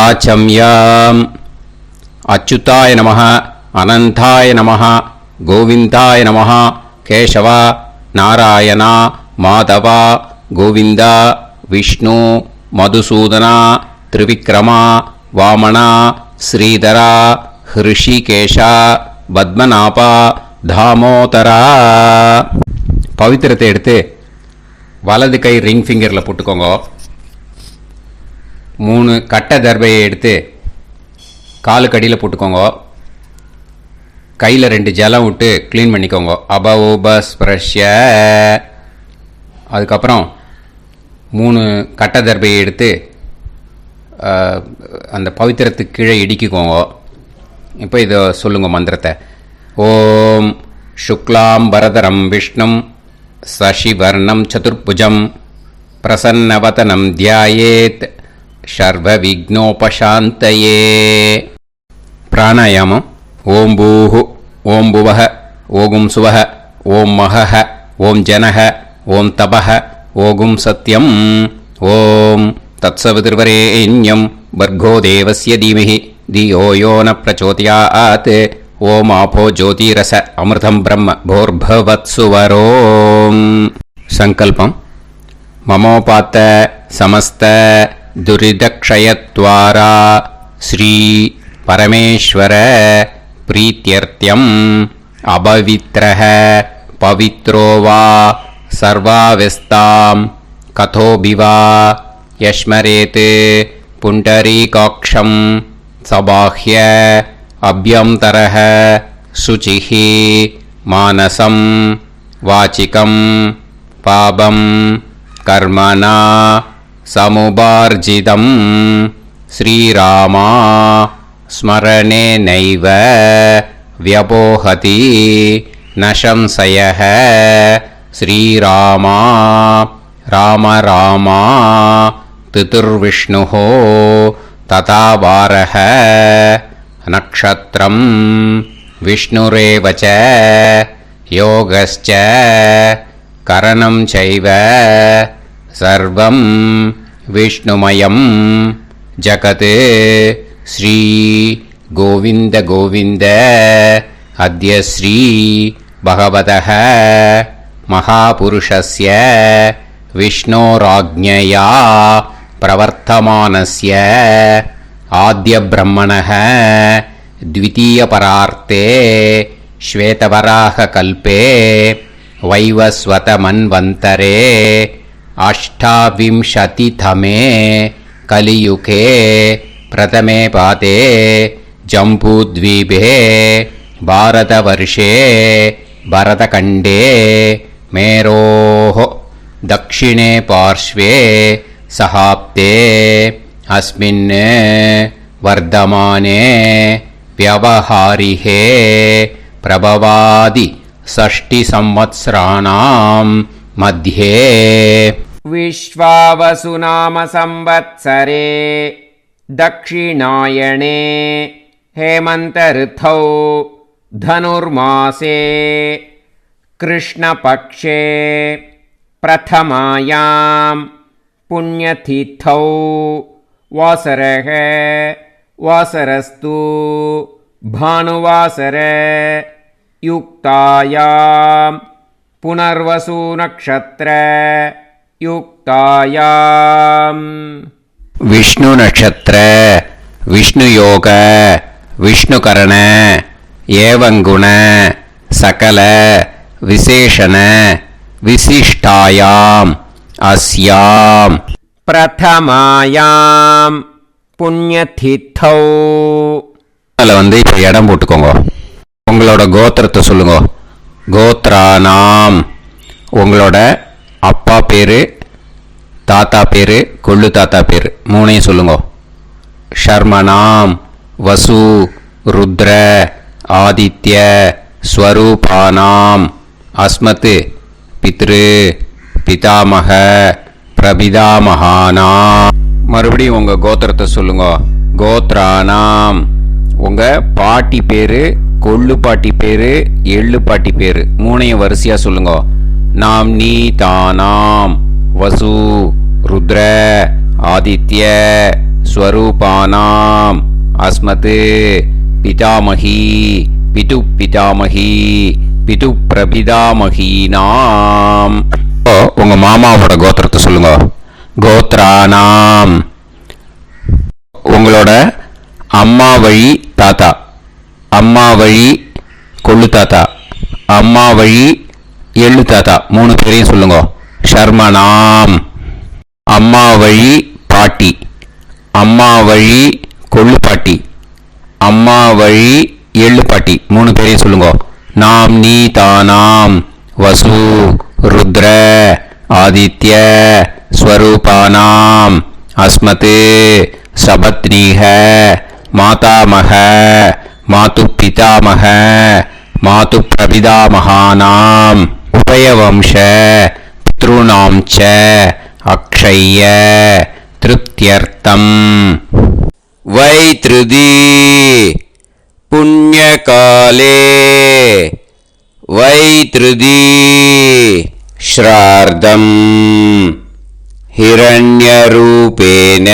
ஆச்சம்யாம். அச்சுதாய நமः, அனந்தாய நமः, கோவிந்தாய நமः, கேசவா, நாராயணா, மாதவா, கோவிந்தா, விஷ்ணு, மதுசூதனா, திரிவிக்ரமா, வாமனா, ஸ்ரீதரா, ஹிருஷிகேஷா, பத்மநாபா, தாமோதரா. பவித்திரத்தை எடுத்து வலது கை ரிங் ஃபிங்கரில் போட்டுக்கோங்க. 3 கட்டை தர்பையை எடுத்து காலுக்கடியில் போட்டுக்கோங்க. கையில் 2 ஜலம் விட்டு க்ளீன் பண்ணிக்கோங்க. அபவோபஸ்பிரஷ்ய. அதுக்கப்புறம் 3 கட்டை தர்பையை எடுத்து அந்த பவித்திரத்துக்கு கீழே இடிக்கிக்கோங்க. இப்போ இதை சொல்லுங்க மந்திரத்தை. ஓம் சுக்லாம் வரதரம் விஷ்ணும் சசிவர்ணம் சதுர்புஜம் பிரசன்னவதனம் தியாயேத் சர்வ விக்னோபசாந்தயே. பிராணாயாமம். ஓம் பூஹு, ஓம் புவஹ, ஓகும் சுவஹ, ஓம் மஹஹ, ஓம் ஜனஹ, ஓம் தபஹ, ஓகும் சத்யம். ஓம் தத்சவிதுர்வரேண்யம் பர்கோ தேவஸ்ய தீமஹி தியோ யோ ந பிரச்சோதயாத். ஓம் ஆபோ ஜோதிரச அமிர்தம் பிரம்ம போர்பவத்சுவரோம். சங்கல்பம். மமோபாத்த சமஸ்த துரிதக்ஷயத்வாரா ஸ்ரீ பரமேஸ்வர பிரீத்யர்த்தியம் அபவித்ரஹ பவித்ரோ வா சர்வாவஸ்தாம் கதோபிவா யஸ்மரேத் புண்டரீகாக்ஷம் சபாஹ்ய அப்யந்தரஹ சுசிஹி மானசம் வாசிகம் பாபம் கர்மணா சமுபார்ஜிதம் ஸ்ரீராமா ஸ்மரணேனைவ வ்யபோஹதி நசம்சயஹ. ஸ்ரீராமா ராம ராமா திதிர்விஷ்ணுஹோ ததா வாரஹ. நக்ஷத்ரம் விஷ்ணுரேவச யோகஸ்ச கரணம் சைவ சர்வம் விஷ்ணுமயம் ஜகத். ஸ்ரீ கோவிந்த கோவிந்த அத்ய ஸ்ரீ பகவதः மகாபுருஷஸ்ய விஷ்ணோராஜ்ஞயா பிரவர்த்தமானஸ்ய ஆத்ய பிரம்மணः த்விதீயபரார்த்தே ஸ்வேதவராக கல்பே வைவஸ்வத மன்வந்தரே அஷ்டாவிம்சதிதமே கலியுகே பிரதமே பாதே ஜம்பூத்வீபே பாரதவர்ஷே பரதகண்டே மேரோः தக்ஷிணே பார்ஷ்வே சஹாப்தே அஸ்மின் வர்தமானே व्यवहारिहे प्रभवादि षष्टि संवत्सराणां मध्ये विश्वावसुनाम संवत्सरे दक्षिणायणे हेमंत ऋतौ धनुर्मासे कृष्णपक्षे प्रथमायां पुण्यतिथौ वासरः वासरस्तु भानुवासर युक्तायां पुनर्वसु नक्षत्र युक्तायां विष्णु नक्षत्र विष्णु योग विष्णुकरण एवं गुण सकल विशेषण विशिष्टायां अस्यां प्रथमायां புண்ணியதித்தௌ. அதில் இப்போ இடம் போட்டுக்கோங்க. உங்களோட கோத்திரத்தை சொல்லுங்க. கோத்ரானாம். உங்களோட அப்பா பேர், தாத்தா பேர், கொள்ளு தாத்தா பேர் 3ஐயும் சொல்லுங்க. ஷர்மனாம் வசு ருத்ர ஆதித்ய ஸ்வரூபானாம் அஸ்மத் பித்ரு பிதாமக பிரபிதாமகானாம். மறுபடியும் உங்கள் கோத்திரத்தை சொல்லுங்க. கோத்ரானாம். உங்கள் பாட்டி பேர், கொள்ளு பாட்டி பேர், எள்ளு பாட்டி பேர் 3ஐயும் வரிசையாக சொல்லுங்க. நாம் நீ தானாம் வசு ருத்ர ஆதித்ய ஸ்வரூபானாம் அஸ்மத் பிதாமகி பிது பிதாமகி பிது பிரபிதாமகீனாம். உங்க மாமாவோட கோத்திரத்தை சொல்லுங்க. கோத்ரானாம் உங்களோட அம்மா வழி தாத்தா, அம்மா வழி கொள்ளு தாத்தா, அம்மா வழி எள்ளு தாத்தா, 3 பேரையும் சொல்லுங்க. ஷர்மனாம் அம்மா வழி பாட்டி, அம்மா வழி கொள்ளு பாட்டி, அம்மா வழி எள்ளு பாட்டி, 3 பேரையும் சொல்லுங்க. நாம் நீ தானாம் வசு ருத்ர ஆதித்ய ஸ்வரூபானாம் அஸ்மத் சபத்னீஹ மாதாமக மாது பிதாமக மாது பிரபிதாமகானாம் உபயவம்ச பித்ருணாம் ச அக்ஷய்ய திருப்தியர்த்தம். வைத்ருதி புண்ணியகாலே வைத்ருதி ஸ்ரார்த்தம் ஹிரண்யரூபேன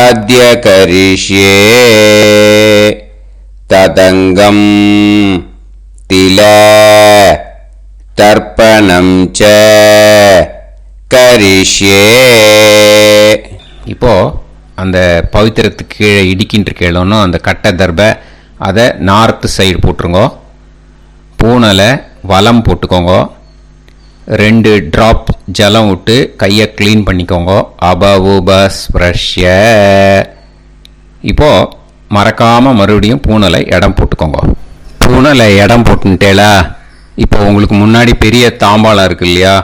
அத்ய கரிஷ்யே ததங்கம் தில தர்ப்பணம் ச கரிஷ்யே. இப்போ அந்த பவித்திரத்துக்கு கீழே இடிக்கின்ற கீழோன்னு அந்த கட்டை தர்பை அதை நார்த்து சைடு போட்டுருங்க. பூனலை வலம் போட்டுக்கோங்க. 2 ட்ராப் ஜலம் விட்டு கையை க்ளீன் பண்ணிக்கோங்க. அபவுபஸ்ப்ரஷ்ய. இப்போது மறக்காமல் மறுபடியும் பூனலை இடம் போட்டுக்கோங்க. பூனலை இடம் போட்டுட்டேலா. இப்போ உங்களுக்கு முன்னாடி பெரிய தாம்பாளம் இருக்கு இல்லையா,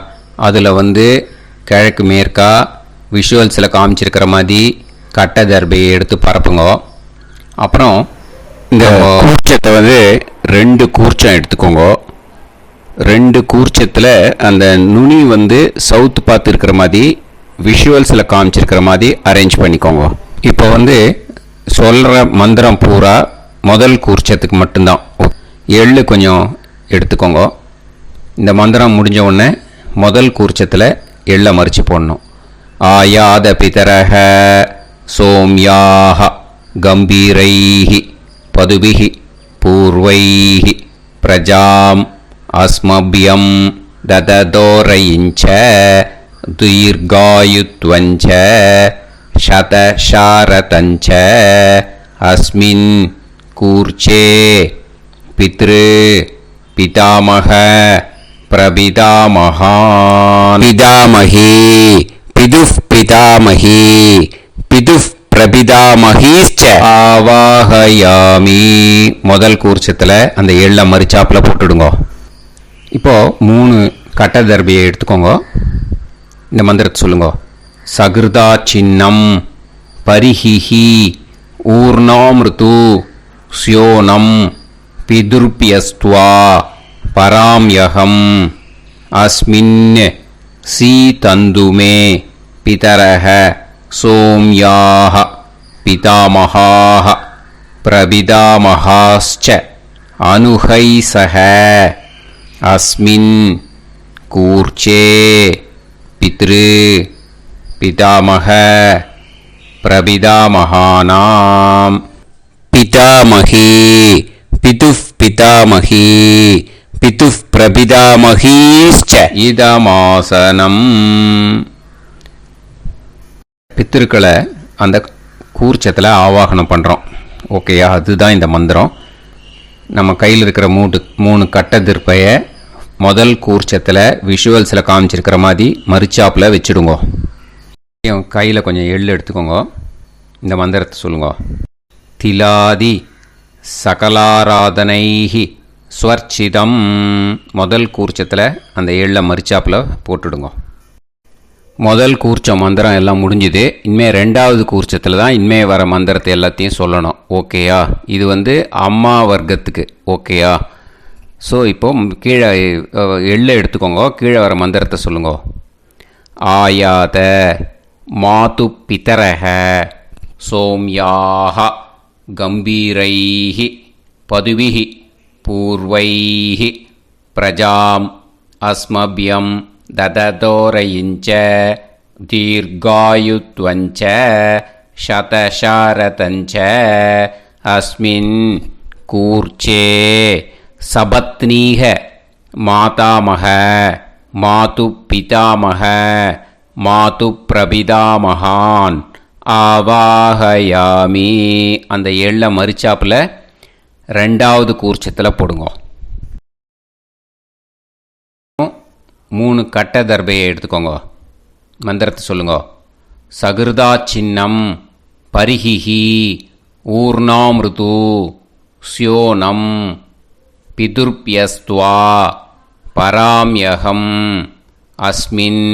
அதில் கிழக்கு மேற்கா விஷுவல்ஸில் காமிச்சிருக்கிற மாதிரி கட்டை தர்பையை எடுத்து பரப்புங்க. அப்புறம் இந்த கூர்ச்சத்தை 2 கூர்ச்சம் எடுத்துக்கோங்க. 2 கூர்ச்சத்தில் அந்த நுனி சவுத்து பார்த்து இருக்கிற மாதிரி விஷுவல்ஸில் காமிச்சிருக்கிற மாதிரி அரேஞ்ச் பண்ணிக்கோங்க. இப்போ சொல்கிற மந்திரம் பூரா முதல் கூர்ச்சத்துக்கு மட்டும்தான். எள்ளு கொஞ்சம் எடுத்துக்கோங்க. இந்த மந்திரம் முடிஞ்ச உடனே முதல் கூர்ச்சத்தில் எள்ளை மறித்து போடணும். ஆயாத பிதரக சோம்யாக கம்பீரைஹி பதுபிஹி பூர்வைஹி பிரஜாம் அஸ்மபியம் தததோரயிஞ்ச தீர்காயுத்வஞ்ச சதசாரதஞ்ச அஸ்மின் கூர்ச்சே பித்ரு பிதாமக பிரபிதாமகான் பிதாமகி பிதுஃப் பிதாமகி பிதுஃப் பிரபிதாமகீச்ச ஆவாஹயாமி. முதல் கூர்ச்சத்தில் அந்த எள்ளை மறிச்சாப்பில் போட்டுடுங்க. இப்போது 3 கட்டை தர்பியை எடுத்துக்கோங்க. இந்த மந்திரத்தை சொல்லுங்க. சகிருதா சின்னம் பரிஹிஹி ஊர்ணாமிருது ஸ்யோனம் பிதுர்பியஸ்துவா பராம்யகம் அஸ்மின் சீதந்துமே பிதரஹ சோம்யாஹ பிதாமஹாஹ பிரபிதாமஹாஸ்ச அனுஹைசஹ அஸ்மின் கூர்ச்சே பித்ரு பிதாமஹ பிரபிதாமகானாம் பிதாமகி பிதுஃப் பிதாமகி பிதுஃப் பிரபிதாமகீஸ்ச இதமாசனம். பித்திருக்களை அந்த கூர்ச்சத்தில் ஆவாகனம் பண்ணுறோம். ஓகேயா? அதுதான் இந்த மந்திரம். நம்ம கையில் இருக்கிற 3 கட்டை திருப்பையை முதல் கூர்ச்சத்தில் விஷுவல்ஸில் காமிச்சிருக்கிற மாதிரி மறிச்சாப்பில் வச்சுடுங்க. கையில் கொஞ்சம் எள்ளு எடுத்துக்கோங்க. இந்த மந்திரத்தை சொல்லுங்க. திலாதி சகலாராதனைஹி ஸ்வர்ச்சிதம். முதல் கூர்ச்சத்தில் அந்த எள்ளை மறிச்சாப்பில் போட்டுடுங்க. முதல் கூர்ச்சம் மந்திரம் எல்லாம் முடிஞ்சுது. இனிமேல் 2வது கூர்ச்சத்தில் தான் இனிமேல் வர மந்திரத்தை எல்லாத்தையும் சொல்லணும். ஓகேயா? இது அம்மா வர்க்கத்துக்கு. ஓகேயா? ஸோ இப்போது கீழே எள்ளை எடுத்துக்கோங்க. கீழே வர மந்திரத்தை சொல்லுங்க. ஆயாத மாது பிதரஹ சோம்யாக கம்பீரைஹி பதுவிஹி பூர்வைஹி பிரஜாம் அஸ்மபியம் தததோரயிஞ்ச தீர்காயுத்வஞ்ச சதசாரதஞ்ச அஸ்மின் கூர்ச்சே சபத்னீக மாதாமக மாது பிதாமக மாது பிரபிதாமகான் ஆவாஹயாமி. அந்த எள்ள மரிச்சாப்பில் ரெண்டாவது கூர்ச்சத்தில் போடுங்க. 3 கட்ட தர்பையை எடுத்துக்கோங்க. மந்திரத்தை சொல்லுங்க. சகிருதா சின்னம் பரிஹிஹி ஊர்ணாமிருது ஸ்யோனம் பிதுர்பியஸ்துவா பராம்யகம் அஸ்மின்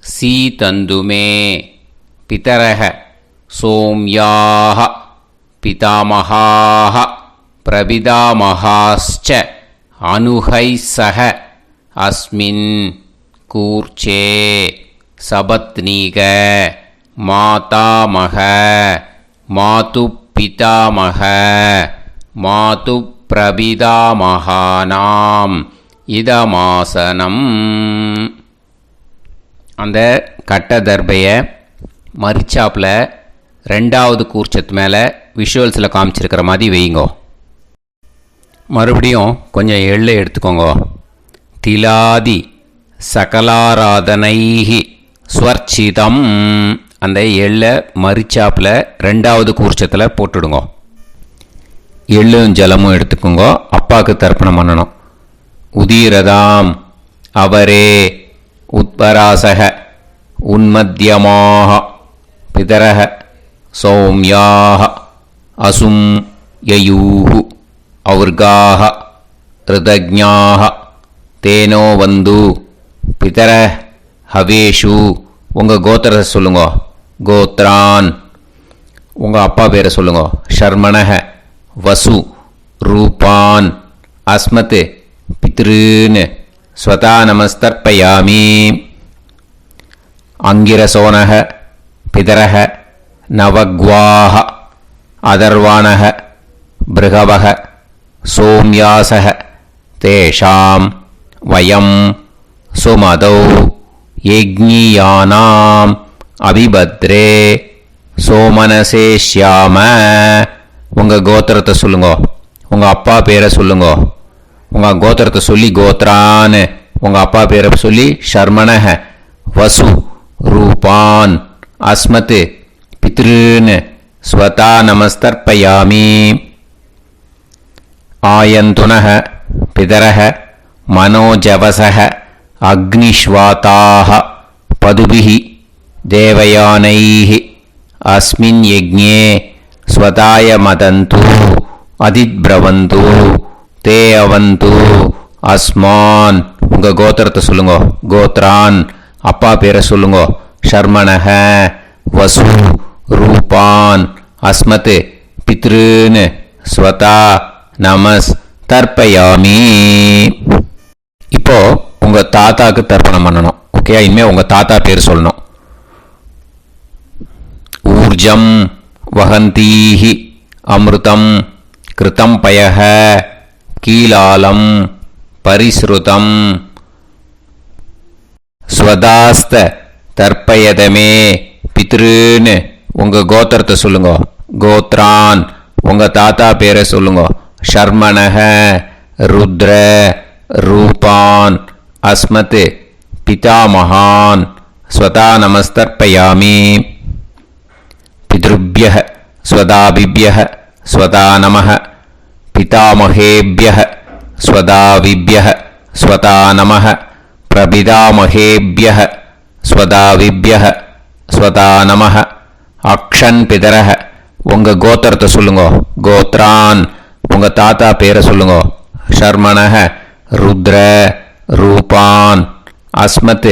சீதந்துமே பிதரஹ சோம்யாஹ பிதாமஹாஹ பிரபிதாமஹாஸ்ச அனுஹைசஹ அஸ்மின் கூர்ச்சே சபத்னீக மாதாமக மாது பிதாமக மாது பிரபிதாமகானாம் இதமாசனம். அந்த கட்ட தர்பையை மரிச்சாப்பில் ரெண்டாவது கூர்ச்சத்து மேலே விஷுவல்ஸில் காமிச்சிருக்கிற மாதிரி வைங்கோ. மறுபடியும் கொஞ்சம் எள்ளை எடுத்துக்கோங்க. திலாதி சகலாராதனைஹி ஸ்வர்ச்சிதம். அந்த எள்ளை மரிச்சாப்பில் ரெண்டாவது கூர்ச்சத்தில் போட்டுடுங்க. எள்ளும் ஜலமும் எடுத்துக்கோங்க. அப்பாவுக்கு தர்ப்பணம் பண்ணணும். உதீரதாம் அவரே உத்பராசக உன்மத்யமாக பிதரக சௌம்யாக அசும் யயூஹு ஔர்காக ரிதஜ்ஞாக தேனோ வந்து பிதர ஹவேஷு. உங்கள் கோத்திரத்தை சொல்லுங்க. கோத்ரான். உங்கள் அப்பா பேரை சொல்லுங்க. ஷர்மணக வசு ரூபான் அஸ்மத் பித்ருன்னு ஸ்வதா நமஸ்தர்ப்பயாமி. அங்கிரசோனக பிதரக நவக்வாஹ அதர்வாணக பிருகவக சோம்யாசக தேஷாம் வயம் சுமதௌ யஜ்ஞியானாம் அபிபத்ரே சோமனசேஷ்யாம. உங்கள் கோத்திரத்தை சொல்லுங்க. உங்கள் அப்பா பேரை சொல்லுங்க. உங்கள் கோத்திரத்தை சொல்லி கோத்ரான்னு உங்கள் அப்பா பேரை சொல்லி ஷர்மணக வசு ரூபான் அஸ்மத் பித்ருன்னு ஸ்வதா நமஸ்தர்ப்பயாமி. ஆயந்துனக பிதரக மனோஜவசக அக்னிஷ்வாதாக பதுபிஹி தேவயானைஹி அஸ்மின் யஜ்ஞே ஸ்வதாய மதந்து அதித்பிரவந்து தே அவது அஸ்மான். உங்கள் கோத்திரத்தை சொல்லுங்க. கோத்ரான். அப்பா பேரை சொல்லுங்க. ஷர்மணக வசு ரூபான் அஸ்மத் பித்ருன்னு ஸ்வதா நமஸ் தர்ப்பயாமி. இப்போ உங்கள் தாத்தாக்கு தர்ப்பணம் பண்ணணும். ஓகே, இனிமேல் உங்கள் தாத்தா பேர் சொல்லணும். ஊர்ஜம் வஹந்தீஹி அமிர்தம் கிருதம் பயஹ கீலாலம் பரிஸ்ருதம் ஸ்வதாஸ்த தர்ப்பயதமே பித்ருன்னு உங்கள் கோத்திரத்தை சொல்லுங்க. கோத்ரான். உங்கள் தாத்தா பேரை சொல்லுங்க. ஷர்மணக ருத்ர ரூபான் அஸ்மத் பிதாமகான் ஸ்வதா நமஸ்தர்ப்பயாமி. பித்ருப்யஹ ஸ்வதாபிப்யஹ ஸ்வதா நமஹ பிதாமகேப்யஹ ஸ்வதாவிப்யஹ ஸ்வதா நமஹ பிரபிதாமகேப்யஹ ஸ்வதாவிப்யஹ ஸ்வதா நமஹ. அக்ஷன் பிதரஹ. உங்கள் கோத்திரத்தை சொல்லுங்க. கோத்ரான். உங்கள் தாத்தா பேரை சொல்லுங்க. ஷர்மணக ருத்ர ரூபான் அஸ்மத்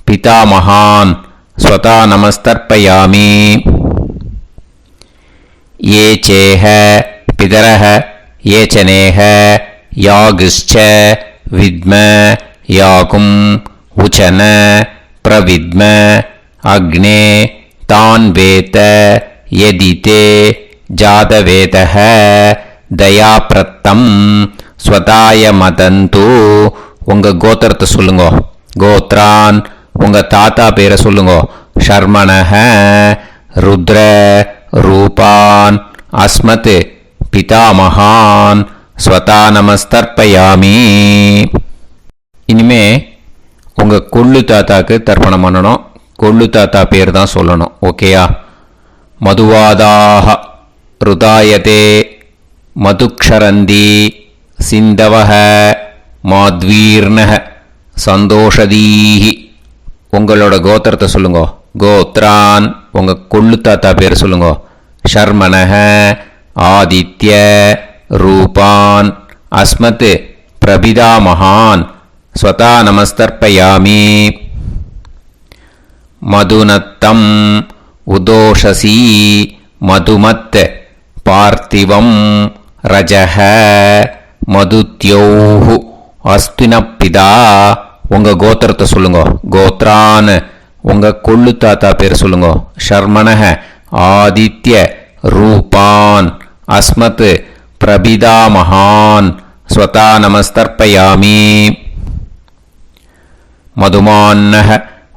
பிதாமகான் ஸ்வதா நமஸ்தர்ப்பயாமி. ये चेह पितरः ये चनेह यागश्च विद्म याकुम् उचन प्रविद्म अग्ने तान् वेत यदिते जातवेदः दयाप्रत्तं स्वताय मदन्तु. உங்கள் கோத்திரத்தை சொல்லுங்க. கோத்ரான். உங்கள் தாத்தா பேரை சொல்லுங்க. शर्मणः रुद्र रूपान् अस्मत् पितामहान् स्वता नमस्तर्पयामि. இனிமே உங்கள் கொள்ளு தாத்தாக்கு தர்ப்பணம் பண்ணணும். கொள்ளு தாத்தா பேர் தான் சொல்லணும். ஓகேயா? மதுவாதாக ருதாயதே மதுக்ஷரந்தி சிந்தவஹ மாத்வீர்ணஹ சந்தோஷதீஹி. உங்களோட கோத்திரத்தை சொல்லுங்க. கோத்ரான் உங்கள் கொள்ளு தாத்தா பேர் சொல்லுங்க. ஷர்மணஹ ஆதித்ய ரூபான் அஸ்மத் பிரபிதாமகான் स्वता नमस्तर्पयामि. मधुनत्तम उदोषसी मधुमत् पार्थिवं रजः मधुत्योः अस्तिनपिदा. உங்க கோத்திரத்தை சொல்லுங்க. கோத்ரான் உங்க கொள்ளு தாத்தா பேர் சொல்லுங்க. ஷர்மணஹ ஆதித்ய ரூபான் அஸ்மத் பிரபிதாமகான் स्वता नमस्तर्पयामि. मधुमान्नः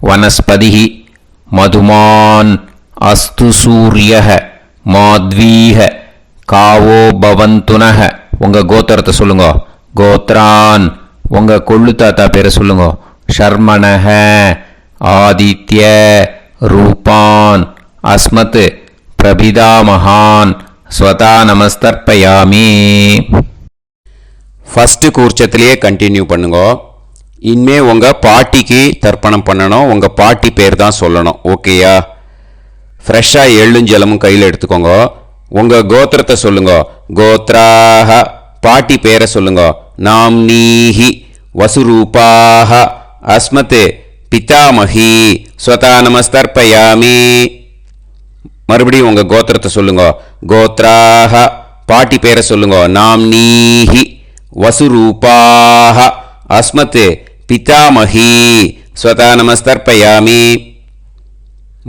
वनस्पतिः मधुमान् अस्तु सूर्यः माध्वीः कावो भवन्तुनः. உங்கள் கோத்திரத்தை சொல்லுங்க. கோத்ரான் உங்கள் கொள்ளு தாத்தா பேரை சொல்லுங்க. ஷர்மணஹ ஆதித்ய ரூபான் அஸ்மத் பிரபிதாமகான் ஸ்வதா நமஸ்தர்ப்பயாமி. ஃபஸ்ட்டு கூர்ச்சத்திலேயே கண்டினியூ பண்ணுங்க. இனிமே உங்கள் பாட்டிக்கு தர்ப்பணம் பண்ணணும். உங்கள் பாட்டி பேர் தான் சொல்லணும். ஓகேயா? ஃப்ரெஷ்ஷாக எள்ளும் ஜலமும் கையில் எடுத்துக்கோங்க. உங்கள் கோத்திரத்தை சொல்லுங்க. கோத்ராக பாட்டி பேரை சொல்லுங்க. நாம்னீஹி வசுரூபாக அஸ்மத் பிதாமஹி ஸ்வதா நமஸ்தர்ப்பயாமி. மறுபடியும் உங்கள் கோத்திரத்தை சொல்லுங்க. கோத்ராக பாட்டி பேரை சொல்லுங்க. நாம்னீஹி வசுரூபாக அஸ்மத் பிதாமஹி ஸ்வதா நமஸ்தர்ப்பயாமி.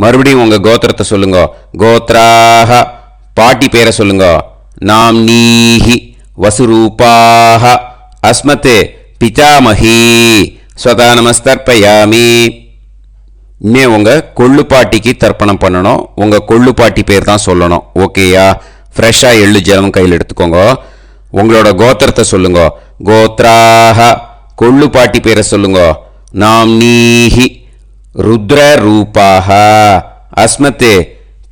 மறுபடியும் உங்கள் கோத்திரத்தை சொல்லுங்க. கோத்ராக பாட்டி பேரை சொல்லுங்க. நாம்னீஹி வசுரூபாக அஸ்மத் பிதாமஹி ஸ்வதா நமஸ்தர்ப்பயாமி. இனிமே உங்கள் கொள்ளு பாட்டிக்கு தர்ப்பணம் பண்ணணும். உங்கள் கொள்ளு பாட்டி பேர் தான் சொல்லணும். ஓகேயா? ஃப்ரெஷ்ஷாக எள்ளு ஜலம் கையில் எடுத்துக்கோங்க. உங்களோட கோத்திரத்தை சொல்லுங்க. கோத்ராக கொள்ளு பாட்டி பேரை சொல்லுங்க. நாம்னீஹி ருத்ர ரூபாக அஸ்மத்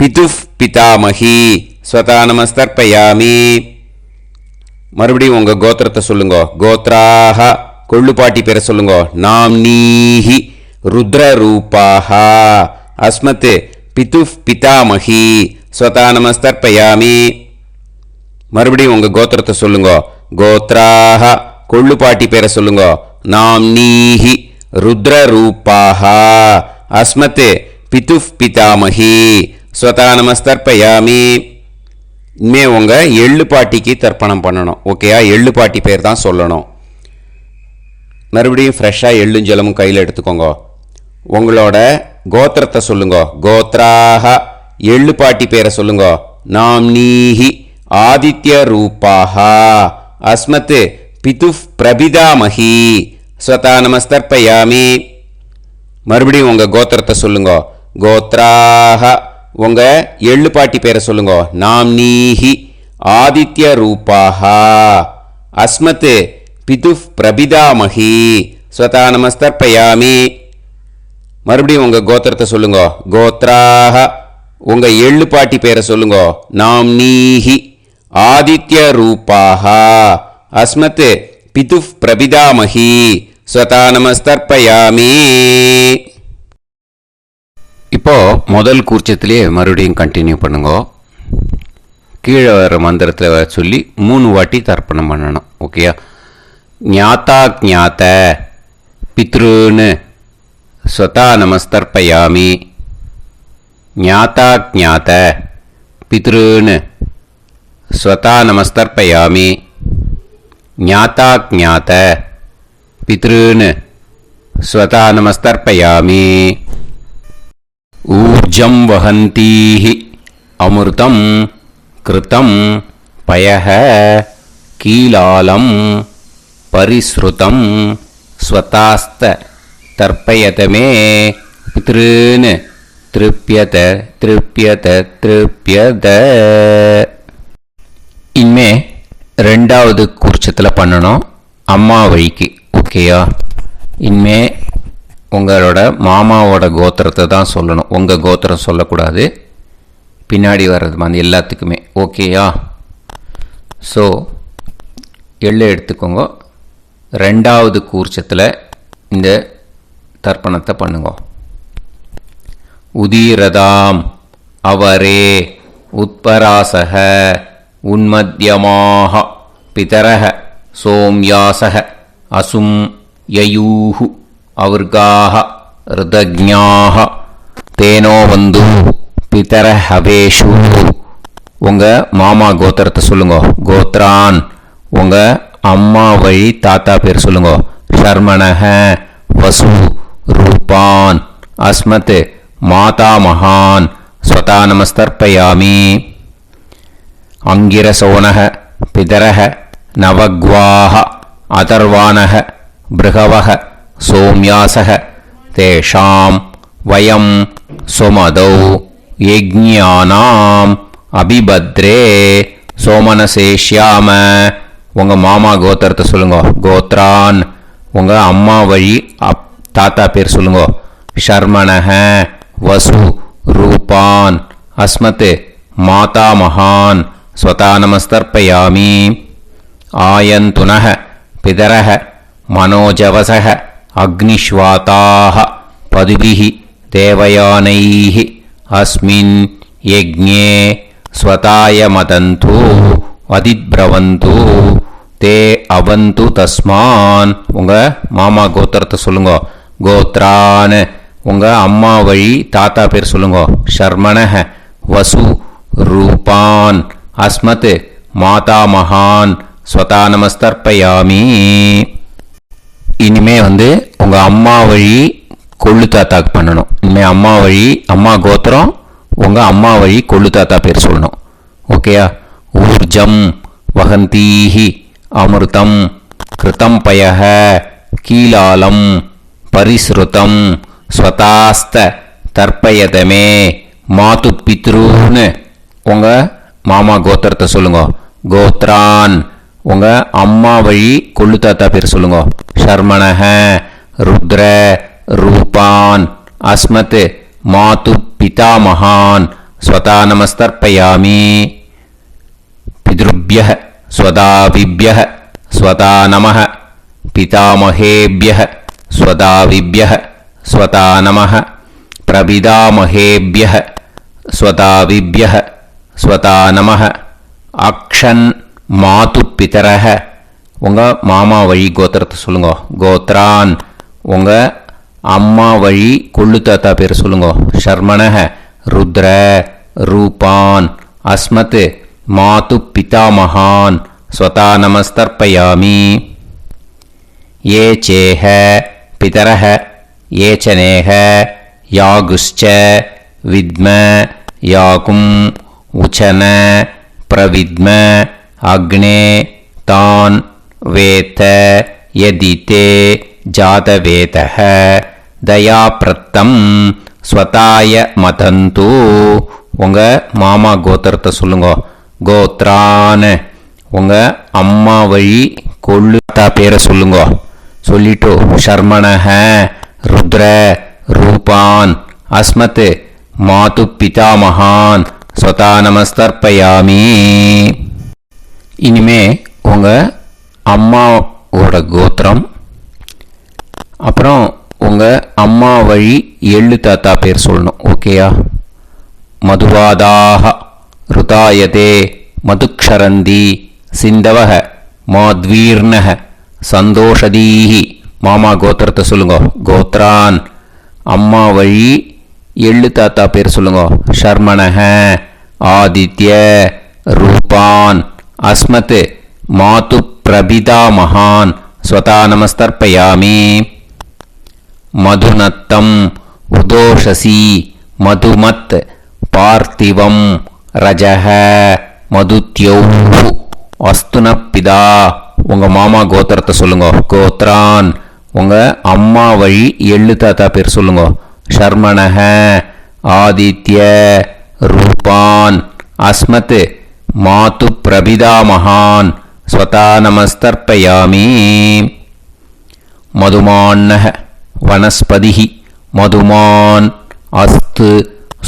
பிதுஃப் பிதாமஹி ஸ்வதா நமஸ்தர்ப்பயாமி. மறுபடியும் உங்கள் கோத்திரத்தை சொல்லுங்க. கோத்ராக கொள்ளு பாட்டி பேரை சொல்லுங்க. நாம்னீஹி ருத்ர ரூபாக அஸ்மத் பிதுஃப் பிதாமஹி ஸ்வதா நமஸ்தர்ப்பயாமி. மறுபடியும் உங்கள் கோத்திரத்தை சொல்லுங்க. கோத்ராக கொள்ளு பாட்டி பேரை சொல்லுங்க. நாம்னீஹி ருத்ர ரூபாக அஸ்மத் பிதுஃப் பிதாமஹி ஸ்வதா நமஸ்தர்ப்பயாமி. இனிமே உங்கள் எள்ளு பாட்டிக்கு தர்ப்பணம் பண்ணணும். ஓகேயா? எள்ளு பாட்டி பேர் தான் சொல்லணும். மறுபடியும் ஃப்ரெஷ்ஷாக எள்ளும் ஜலமும் கையில் எடுத்துக்கோங்க. உங்களோட கோத்திரத்தை சொல்லுங்க. கோத்ராக எள்ளு பாட்டி பேரை சொல்லுங்க. நாம்னீஹி ஆதித்ய ரூபாக அஸ்மத் பிதுஃப் பிரபிதாமஹி ஸ்வதா நமஸ்தர்ப்பயாமி. மறுபடியும் உங்கள் கோத்திரத்தை சொல்லுங்க. கோத்ராக உங்கள் எள்ளு பாட்டி பேரை சொல்லுங்க. நாம்னீஹி ஆதித்ய ரூபாக அஸ்மத் பிதுஃப் பிரபிதாமஹி ஸ்வதா நமஸ்தர்ப்பயாமி. மறுபடியும் உங்கள் கோத்திரத்தை சொல்லுங்க. கோத்ராக உங்கள் எள்ளு பாட்டி பேரை சொல்லுங்க. நாம்னீஹி ஆதித்ய ரூபாக அஸ்மத் பிதுஃப் பிரபிதாமஹி ஸ்வதா நமஸ்தர்ப்பயாமி. இப்போ முதல் கூர்ச்சத்திலேயே மறுபடியும் கண்டினியூ பண்ணுங்க. கீழே வர மந்திரத்தில் சொல்லி 3 வாட்டி தர்ப்பணம் பண்ணணும். ஓகேயா? ஞாதா ஞாத பித்ருன்னு ஸ்வதா நமஸ்தர்ப்பயாமி. ஞாதா ஞாத பித்ருன்னு ஸ்வதா நமஸ்தர்ப்பயாமி. ஞாதா ஞாத பித்ருன்னு ஸ்வதா நமஸ்தர்ப்பயாமி. ऊर्जं वहन्तीः अमृतं कृतं पयः कीलालं परिसृतं स्वतास्त तर्पयत मे पितॄन् திருப்யத திருப்யத திருப்யத. இனிமே ரெண்டாவது கூர்ச்சத்தில் பண்ணணும், அம்மா வழிக்கு. ஓகேயா? இனிமே உங்களோட மாமாவோட கோத்திரத்தை தான் சொல்லணும், உங்கள் கோத்திரம் சொல்லக்கூடாது. பின்னாடி வர்றது மாதிரி எல்லாத்துக்குமே. ஓகேயா? ஸோ எள்ளு எடுத்துக்கோங்க. ரெண்டாவது கூர்ச்சத்தில் இந்த தர்ப்பணத்தை பண்ணுங்க. உதீரதாம் அவரே உத்பராசக உன்மத்யமாக பிதரக சோம்யாசக அசும் யயூஹு அவர்காக ருதஜ்ஞாக தேனோ வந்து பிதர ஹவேஷு. உங்கள் மாமா கோத்திரத்தை சொல்லுங்க. கோத்ரான் உங்கள் அம்மா வழி தாத்தா பேர் சொல்லுங்க. ஷர்மணக வசு ரூபான் அஸ்மத் மாதா மகான் ஸ்வதா நமஸ்தர்ப்பயாமி. அங்கிரசோனக பிதரக நவக்வாக அதர்வானக பிருகவக சோம்யாசக தேஷாம் வயம் சுமதௌ யஜ்ஞானாம் அபிபத்ரே சோமனசேஷ்யாம. உங்கள் மாமா கோத்திரத்தை சொல்லுங்க. கோத்ரான் உங்கள் அம்மா வழி தாத்தா பேர் சொல்லுங்க. ஷர்மணக வசு ரூபான் அஸ்மத் மாதா மகான் ஸ்வதா நமஸ்தர்ப்பயாமி. ஆயந்துனக பிதரக மனோஜவசக அக்னிஷ்வாதாக பதுபிஹி தேவயானைஹி அஸ்மின் யஜ்ஞே ஸ்வதாய மதந்து அதிப்ரவந்து தே அவந்து தஸ்மான். உங்கள் மாமா கோத்திரத்தை சொல்லுங்க. கோத்ரான் உங்கள் அம்மா வழி தாத்தா பேர் சொல்லுங்க. ஷர்மணக வசு ரூபான் அஸ்மத் மாதா மகான் ஸ்வதா நமஸ்தர்ப்பயாமி. இனிமே உங்கள் அம்மா வழி கொள்ளு தாத்தாக்கு பண்ணணும். இனிமேல் அம்மா வழி அம்மா கோத்திரம் உங்கள் அம்மா வழி கொள்ளு தாத்தா பேர் சொல்லணும். ஓகேயா? ஊர்ஜம் வகந்தீஹி அமிர்தம் கிருதம் பயஹ கீலாலம் பரிஸ்ருதம் ஸ்வதாஸ்த தர்ப்பயதமே மாது பித்ருன்னு. உங்கள் மாமா கோத்திரத்தை சொல்லுங்க. கோத்ரான் உங்கள் அம்மா வழி கொள்ளு தாத்தா பேர் சொல்லுங்க. ஷர்மணக ருத்ர ரூபான் அஸ்மத் மாது பிதா மகான் ஸ்வதா நமஸ்தர்ப்பயாமி. பித்ருப்யஹ ஸ்வதாவிப்யஹ ஸ்வதா நமஹ பிதாமஹேப்யஹ ஸ்வதாவிப்யஹ ஸ்வதா நமஹ பிரபிதாமஹேப்யஹ ஸ்வதாவிப்யஹ ஸ்வதா நமஹ. அக்ஷன் மாது பிதரஹ உங்கள் மாமா வழி கோத்திரத்தை சொல்லுங்க. கோத்ரான் உங்கள் அம்மா வழி கொள்ளு தாத்தா பேர் சொல்லுங்க. ஷர்மணக ருத்ர ரூபான் அஸ்மத் மாது பிதா மகான் ஸ்வதா நமஸ்தர்ப்பயாமி. ஏ சேஹ பிதரஹ ஏச்சனேஹ யாகுஷ்ச வித்ம யாகும் உச்சன பிரவித்ம அக்னே தான் வேத யதிதே ஜாதவேதஹ தயாப்ரத்தம் ஸ்வதாய மதந்து. உங்கள் மாமா கோத்திரத்தை சொல்லுங்க. கோத்ரான் உங்கள் அம்மா வழி கொள்ளு தாத்தா பேரை சொல்லுங்க. சொல்லிட்டு ஷர்மணஹ ருத்ர ரூபான் அஸ்மத் மாது பிதா மகான் ஸ்வதா நமஸ்தர்ப்பயாமி. இனிமே உங்கள் அம்மாவோட கோத்திரம், அப்புறம் உங்கள் அம்மா வழி எள்ளு தாத்தா பேர் சொல்லணும். ஓகேயா? மதுவாதாக ருதாயதே மதுக்ஷரந்தி சிந்தவக மாத்வீர்ணக சந்தோஷதீஹி. மாமா கோத்திரத்தை சொல்லுங்க. கோத்ரான் அம்மா வழி எள்ளு தாத்தா பேர் சொல்லுங்க. ஷர்மணக ஆதித்ய ரூபான் அஸ்மத் மாது பிரபிதா மகான் ஸ்வதா நமஸ்தர்ப்பயாமி. மதுநத்தம் உதோஷசி மதுமத் பார்த்திவம் ரஜக மதுத்யௌ அஸ்துனப்பிதா. உங்கள் மாமா கோத்திரத்தை சொல்லுங்க. கோத்ரான் உங்கள் அம்மா வழி எள்ளு தாத்தா பேர் சொல்லுங்க. ஷர்மணக ஆதித்ய ரூபான் அஸ்மத் மாது பிரபிதாமகான் ஸ்வதா நமஸ்தர்ப்பயாமி. மதுமான்னः வனஸ்பதிः மதுமான் அஸ்து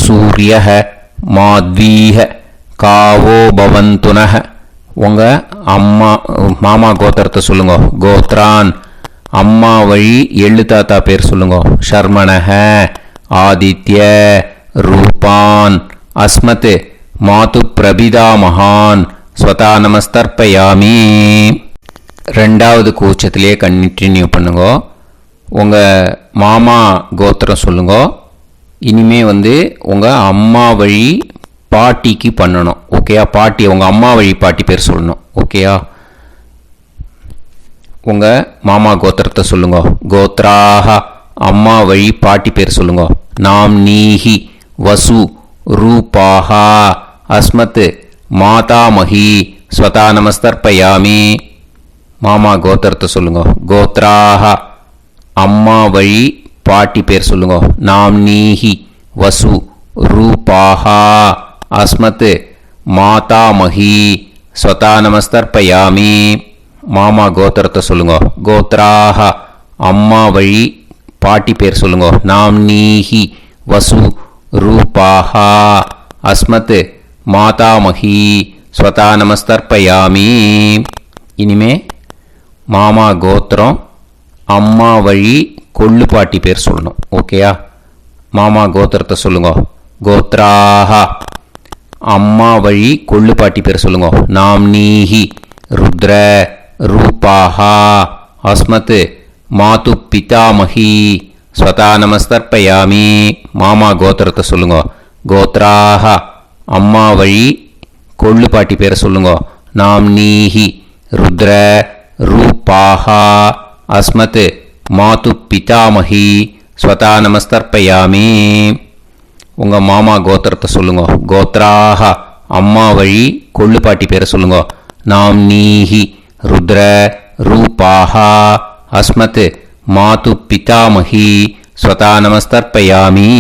சூரியः மாத்வீஹ காவோ பவந்துனः. உங்கள் அம்மா மாமா கோத்திரத்தை சொல்லுங்க. கோத்ரான் அம்மா வழி எள்ளு தாத்தா பேர் சொல்லுங்க. ஷர்மணஹ ஆதித்ய ரூபான் அஸ்மத் மாது பிரபிதாமகான் ஸ்வதா நமஸ்தர்ப்பயாமி. ரெண்டாவது கூச்சத்திலே கண்டினியூ பண்ணுங்க. உங்கள் மாமா கோத்திரம் சொல்லுங்க. இனிமே உங்கள் அம்மா வழி பாட்டிக்கு பண்ணணும். ஓகேயா? பாட்டி உங்கள் அம்மா வழி பாட்டி பேர் சொல்லணும். ஓகேயா? உங்கள் மாமா கோத்திரத்தை சொல்லுங்க. கோத்ராஹ அம்மா வழி பாட்டி பேர் சொல்லுங்க. நாம் நீஹி வசு ரூபாஹா அஸ்மத் மாதாமஹி ஸ்வதா நமஸ்தர்ப்பயாமி. மாமா கோத்திரத்தை சொல்லுங்க. கோத்ராஹ அம்மா வழி பாட்டி பேர் சொல்லுங்க. நாம் நீஹி வசு ரூபாஹா அஸ்மத் மாதாமஹி ஸ்வதா நமஸ்தர்ப்பயாமி. மாமா கோத்திரத்தை சொல்லுங்க. கோத்ராஹ அம்மா வழி பாட்டி பேர் சொல்லுங்க. நாம் நீஹி வசு ரூபாஹா அஸ்மத் மாதாமஹி ஸ்வதா நமஸ்தர்ப்பயாமி. இனிமே மாமா கோத்திரம் அம்மா வழி கொள்ளு பாட்டி பேர் சொல்லணும். ஓகேயா? மாமா கோத்திரத்தை சொல்லுங்க. கோத்ராஹ அம்மா வழி கொள்ளு பாட்டி பேர் சொல்லுங்க. நாம் நீஹி ருத்ர ரூபாஹா அஸ்மத் மாது பிதாமஹி ஸ்வதா நமஸ்தர்ப்பயாமி. மாமா கோத்திரத்தை சொல்லுங்க. கோத்ராஹ அம்மா வழி கொள்ளு பாட்டி பேரை சொல்லுங்க. நாம் நீஹி ருத்ர ரூபாஹா அஸ்மத் மாது பிதாமஹி ஸ்வதா நமஸ்தர்ப்பயாமி. உங்கள் மாமா கோத்திரத்தை சொல்லுங்க. கோத்ராஹ அம்மா வழி கொள்ளு பாட்டி பேரை சொல்லுங்க. நாம் நீஹி ருத்ர ரூபாஹா அஸ்மத் மாது பிதாமஹி ஸ்வதா நமஸ்தர்ப்பயாமி.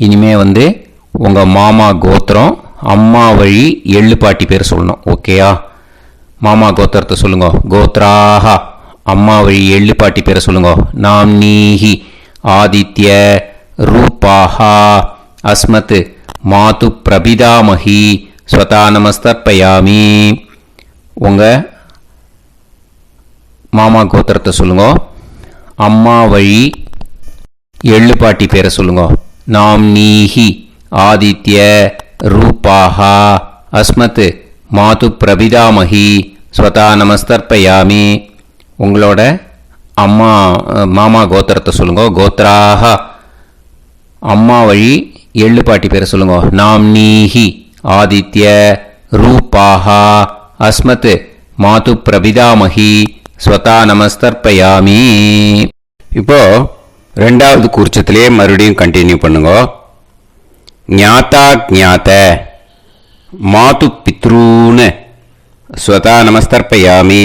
இனிமே உங்கள் மாமா கோத்திரம் அம்மா வழி எள்ளு பாட்டி பேர் சொல்லணும். ஓகேயா? மாமா கோத்திரத்தை சொல்லுங்க. கோத்ராஹ அம்மா வழி எள்ளு பாட்டி பேரை சொல்லுங்க. நாம் நீஹி ஆதித்ய ரூபாஹா அஸ்மத் மாது பிரபிதாமஹி ஸ்வதா நமஸ்தர்ப்பயாமி. உங்கள் மாமா கோத்திரத்தை சொல்லுங்க. அம்மா வழி எள்ளு பாட்டி பேரை சொல்லுங்க. நாம் நீஹி ஆதித்ய ரூபாஹா அஸ்மத் மாது பிரபிதாமஹி ஸ்வதா நமஸ்தர்ப்பயாமி. உங்களோட அம்மா மாமா கோத்திரத்தை சொல்லுங்க. கோத்ராஹ அம்மா வழி எள்ளு பாட்டி பேரை சொல்லுங்க. நாம் நீஹி ஆதித்ய ரூபாஹா அஸ்மத் மாது பிரபிதாமஹி ஸ்வதா நமஸ்தர்ப்பயாமி. இப்போ ரெண்டாவது கூர்ச்சத்திலே மறுபடியும் கண்டினியூ பண்ணுங்க. ஞாதா ஞாத மாது பித்ரூன் ஸ்வதா நமஸ்தர்ப்பயாமி.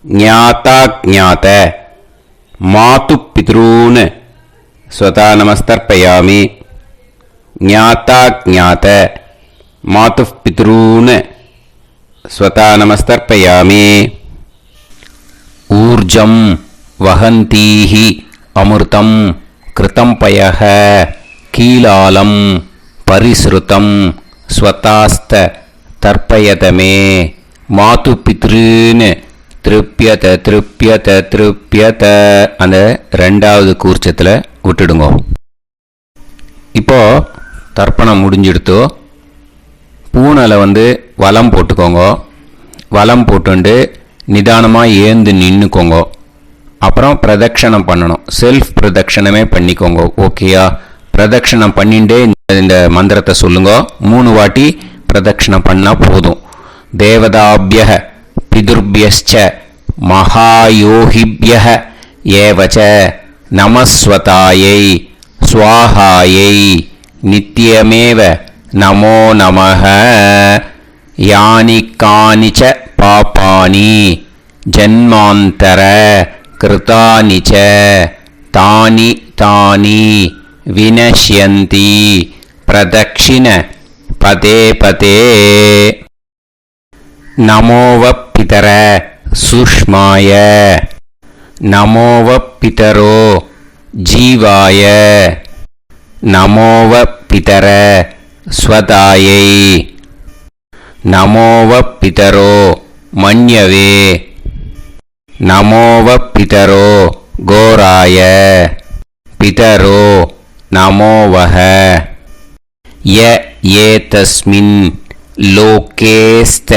ஞாதா ஞாத மாது பித்ரூன் ஸ்வதா நமஸ்தர்ப்பயாமி. ஞாதா ஞாத மாது பித்ரூன் ஸ்வதா நமஸ்தர்ப்பயாமி. ஊர்ஜம் வஹந்தீஹி அமிர்தம் கிருதம் பயஹ கீலாலம் பரிஸ்ருதம் ஸ்வதாஸ்த தர்ப்பயதமே. மாது பித்ருன்னு திருப்பியத திருப்பியத திருப்பியத அந்த ரெண்டாவது கூர்ச்சத்தில் விட்டுடுங்க. இப்போ தர்ப்பணம் முடிஞ்சிடுத்தோ பூனலை வலம் போட்டுக்கோங்க. வலம் போட்டுண்டு நிதானமாக ஏந்து நின்றுக்கோங்க. அப்புறம் பிரதட்சணம் பண்ணணும். செல்ஃப் பிரதட்சணமே பண்ணிக்கோங்க. ஓகேயா? பிரதட்சணம் பண்ணிண்டே இந்த மந்திரத்தை சொல்லுங்க. 3 வாட்டி பிரதட்சணம் பண்ணால் போதும். தேவதாபிய பிதுர்பியச்ச மகாயோகிபிய ஏவச்ச நமஸ்வதாயை ஸ்வாஹாயை நித்யமேவ நமோ நமஹ. யானி கானிச்ச பாபானி ஜன்மாந்தர கிருதானி ச தானி தானி विनश्यन्ति प्रदक्षिण पदे पदे नमो वः पितर सुष्माय नमो वः पितरो जीवाय नमो वः पितर स्वदायै नमो वः पितरो मन्यवे नमो वः पितरो घोराय पितरो नमो वः य एतस्मिन् लोकेस्त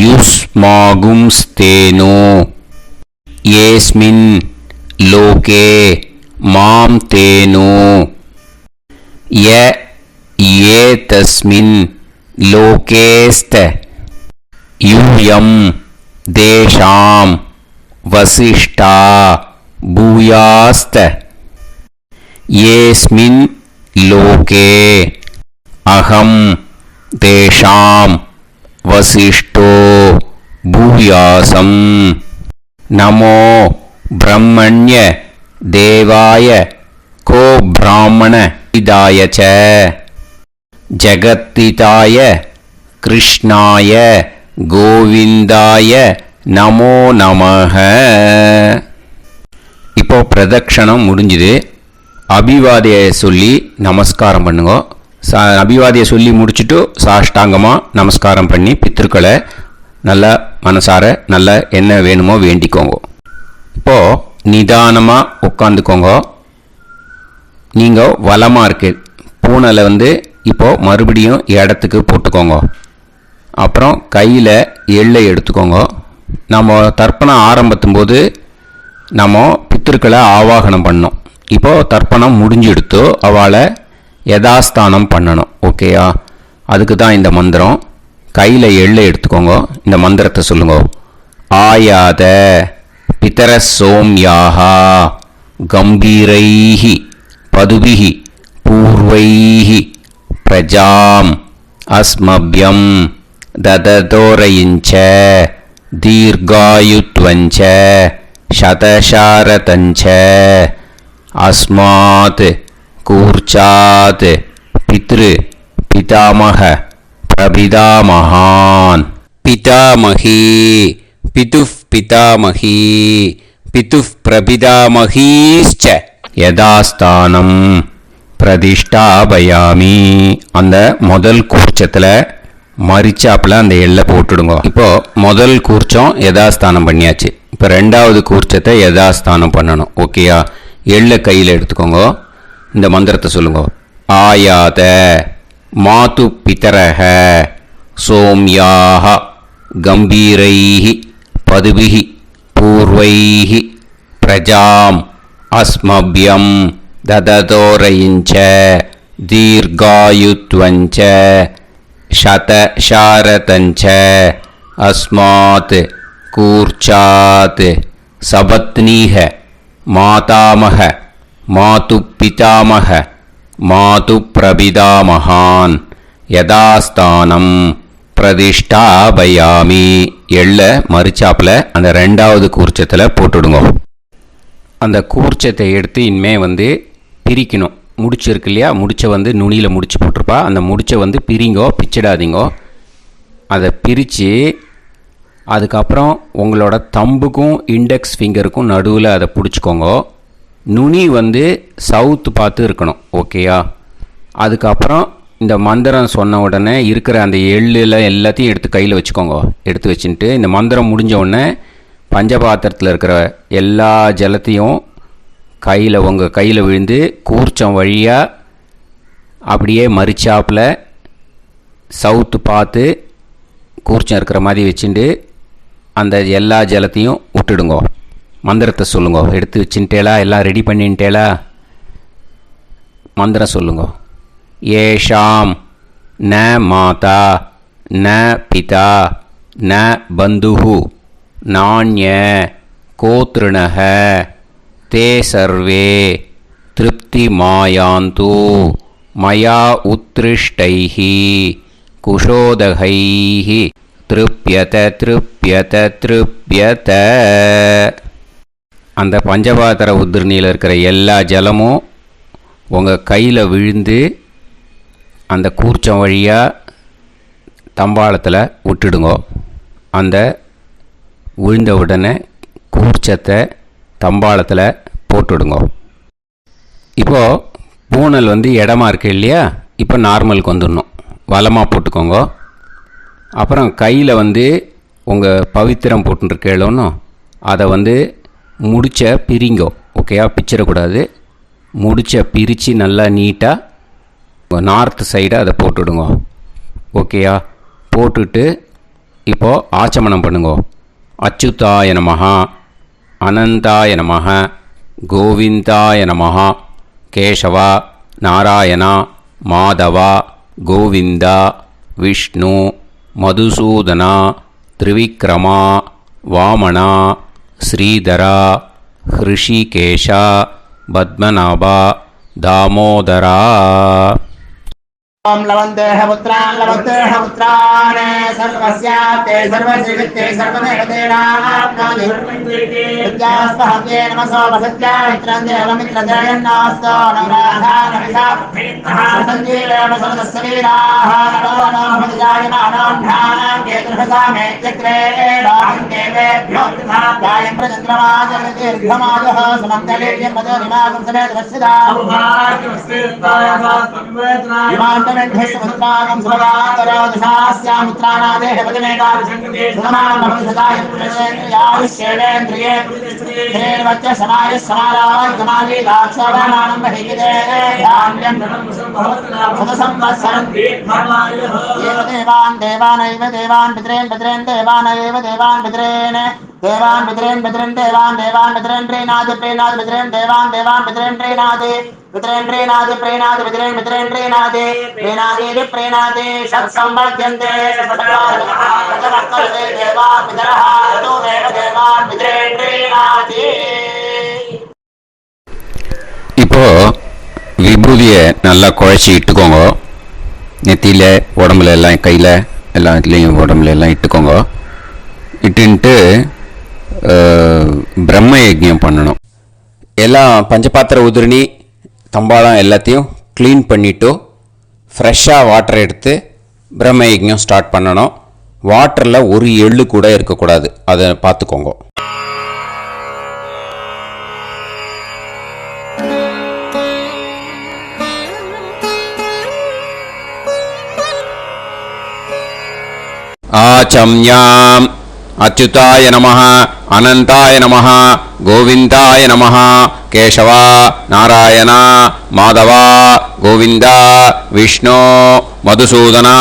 युष्मागुंस्तेनो येस्मिन् लोके मां तेनो य एतस्मिन् लोकेस्त यूयं देशां वसिष्ठा भूयास्त येस्मिन् लोके अहं तेषां वसिष्ठो भूयासं नमो ब्रह्मण्य देवाय को ब्राह्मण इदाय च जगत्तिताय कृष्णाय गोविंदाय நமோ நமஹ. இப்போ பிரதட்சணம் முடிஞ்சுது. அபிவாதியை சொல்லி நமஸ்காரம் பண்ணுங்க. அபிவாதியை சொல்லி முடிச்சுட்டு சாஷ்டாங்கமாக நமஸ்காரம் பண்ணி பித்திருக்களை நல்லா மனசார நல்லா என்ன வேணுமோ வேண்டிக்கோங்க. இப்போது நிதானமாக உட்காந்துக்கோங்க. நீங்கள் வலமாக இருக்கு பூனையில் இப்போது மறுபடியும் இடத்துக்கு போட்டுக்கோங்க. அப்புறம் கையில் எள்ளை எடுத்துக்கோங்க. நம்ம தர்ப்பணம் ஆரம்பிக்கும் போது நம்ம பித்திருக்களை ஆவாகனம் பண்ணோம். இப்போது தர்ப்பணம் முடிஞ்செடுத்து அவளை யதாஸ்தானம் பண்ணணும். ஓகேயா? அதுக்கு தான் இந்த மந்திரம். கையில் எள்ளை எடுத்துக்கோங்க. இந்த மந்திரத்தை சொல்லுங்க. ஆயாத பிதர சோம்யாஹா கம்பீரைஹி பதுபிஹி பூர்வைஹி பிரஜாம் அஸ்மப்யம் தததோரயிஞ்ச தீர்காயுத்வஞ்ச சதசாரதஞ்ச அஸ்மாத் கூர்ச்சாத் பித்ரு பிதாமக பிரபிதாமகான் பிதாமகி பிதுஃப் பிதாமகி பிதுஃப் பிரபிதாமகீஸ்ச யதாஸ்தானம் பிரதிஷ்டாபயாமி. அந்த முதல் கூர்ச்சத்தில் மரிச்சாப்பில் அந்த எள்ளை போட்டுடுங்க. இப்போது முதல் கூர்ச்சம் யதாஸ்தானம் பண்ணியாச்சு. இப்போ ரெண்டாவது கூர்ச்சத்தை யதாஸ்தானம் பண்ணணும். ஓகேயா? எள்ளை கையில் எடுத்துக்கோங்க. இந்த மந்திரத்தை சொல்லுங்க. ஆயாத மாது பிதரஹ சோம்யாக கம்பீரைஹி பதுபிஹி பூர்வைஹி பிரஜாம் அஸ்மப்யம் தததோரயிஞ்ச தீர்காயுத்வஞ்ச சதசாரதஞ்ச அஸ்மாத் கூர்ச்சாத் சபத்னீஹ மாதாமக மாது பிதாமக மாது பிரபிதாமகான் யதாஸ்தானம் பிரதிஷ்டாபயாமி. எள்ள மரிச்சாப்பில் அந்த ரெண்டாவது கூர்ச்சத்தில் போட்டுடுங்க. அந்த கூர்ச்சத்தை எடுத்து இனிமே பிரிக்கணும். முடிச்சிருக்கு இல்லையா? முடிச்சை நுனியில் முடிச்சு போட்டிருப்பா. அந்த முடிச்சை பிரிங்கோ, பிச்சிடாதீங்கோ. அதை பிரித்து அதுக்கப்புறம் உங்களோட தம்புக்கும் இண்டெக்ஸ் ஃபிங்கருக்கும் நடுவில் அதை பிடிச்சிக்கோங்க. நுனி சவுத்து பார்த்து இருக்கணும். ஓகேயா? அதுக்கப்புறம் இந்த மந்திரம் சொன்ன உடனே இருக்கிற அந்த எள்ளில் எல்லாத்தையும் எடுத்து கையில் வச்சுக்கோங்க. எடுத்து வச்சுட்டு இந்த மந்திரம் முடிஞ்ச உடனே பஞ்சபாத்திரத்தில் இருக்கிற எல்லா ஜலத்தையும் உங்கள் கையில் விழுந்து கூர்ச்சம் வழியாக அப்படியே மரிச்சாப்பில் சவுத்து பார்த்து கூர்ச்சம் இருக்கிற மாதிரி வச்சுட்டு அந்த எல்லா ஜலத்தையும் விட்டுடுங்க. மந்திரத்தை சொல்லுங்க. எடுத்து வச்சுட்டேலா? எல்லாம் ரெடி பண்ணிட்டேலா? மந்திரம் சொல்லுங்க. ஏஷாம் ந மாதா ந பிதா ந பந்துஹு நாண்ய கோத்ருணஹ தே சர்வே திருப்தி மாயாந்து மயா உத்ருஷ்டைஹி குஷோதகைஹி திருப்யத திருப்யத திருப்யத. அந்த பஞ்சபாத்திர உதிர்ணியில் இருக்கிற எல்லா ஜலமும் உங்கள் கையில் விழுந்து அந்த கூர்ச்சம் வழியாக தம்பாளத்தில் விட்டுடுங்கோ. அந்த விழுந்த உடனே கூர்ச்சத்தை தம்பாளத்தில் போட்டுடுங்கோ. இப்போது பூனல் இடமா இருக்கு இல்லையா, இப்போ நார்மலுக்கு வந்துடணும். வலமாக போட்டுக்கோங்க. அப்புறம் கையில் உங்கள் பவித்திரம் போட்டுருக்கேளோன்னு அதை முடிச்ச பிரிங்கோ. ஓகேயா, பிச்சிடக்கூடாது. முடிச்ச பிரித்து நல்லா நீட்டாக நார்த் சைடு அதை போட்டுடுங்க. ஓகேயா, போட்டுட்டு இப்போது ஆச்சமனம் பண்ணுங்கோ. அச்சுதாய நமஹ, அனந்தாய நமஹ, கோவிந்தாய நமஹ, கேசவா, நாராயணா, மாதவா, கோவிந்தா, விஷ்ணு, மதுசூதனா, திரிவிக்ரமா, வாமனா, ஸ்ரீதரா, ஹிருஷிகேஷா, பத்மநாபா, தாமோதரா. ओम लवन्तेह पुत्रान् सर्वस्याप्ते सर्वश्रीवित्ते सर्वदेवतेनाप्नोति विद्यास्पहव्ये नमसो वसत्या मित्रं देवमित्रजयन्नास्तो नवराधानविषासञ्जीवेम समदस्सवीराः नमो नमोजायमानोऽन्धानां केतुर्भसामे चक्रे देवेभ्यो गायं प्रचन्द्रमाजलदीर्घमाजः समन्तलेयं मदोनिमागं समेत वश्यदा विमान्तमेध्यस्वपुत्रागं सुभगान्तरादशास्यामुत्रानादेह पतिमेकाभिषङ्कृते सुधमानमभिषदाय पुरुषेन्द्रियाविश्येवेन्द्रिये धेर्वच्च समायः समाराय समालीलाक्षोभामानं बहिगिदे धान्यं शतसंवत्सरं एव देवान् देवान् पितॄन् देवानैव देवान् पितॄन् देवान् पितॄन् देवान् पितॄन् प्रीणाति पितॄन् देवान् पितॄन् प्रीणाति प्रीणाति षट्संवर्ध्यन्ते देवान् पितरः ऋतुमेव देवान् पितॄन् प्रीणाति. இப்போ விபூதியை நல்லா குழச்சி இட்டுக்கோங்க. நெத்தியில், உடம்புல எல்லாம், கையில் எல்லாம் இதுலேயும் உடம்புல எல்லாம் இட்டுக்கோங்க. இட்டுன்ட்டு பிரம்ம யஜ்ஞம் பண்ணணும். எல்லாம் பஞ்சபாத்திர உதிரணி தம்பாளம் எல்லாத்தையும் க்ளீன் பண்ணிவிட்டு ஃப்ரெஷ்ஷாக வாட்டர் எடுத்து பிரம்ம யஜ்ஞம் ஸ்டார்ட் பண்ணணும். வாட்டரில் ஒரு எள்ளு கூட இருக்கக்கூடாது, அதை பார்த்துக்கோங்க. ஆச்சம்யாம் அச்சுதாய நமஹ, அனந்தாய நமஹ, கோவிந்தாய நமஹ, கேசவா, நாராயணா, மாதவா, கோவிந்தா, விஷ்ணு, மதுசூதனா,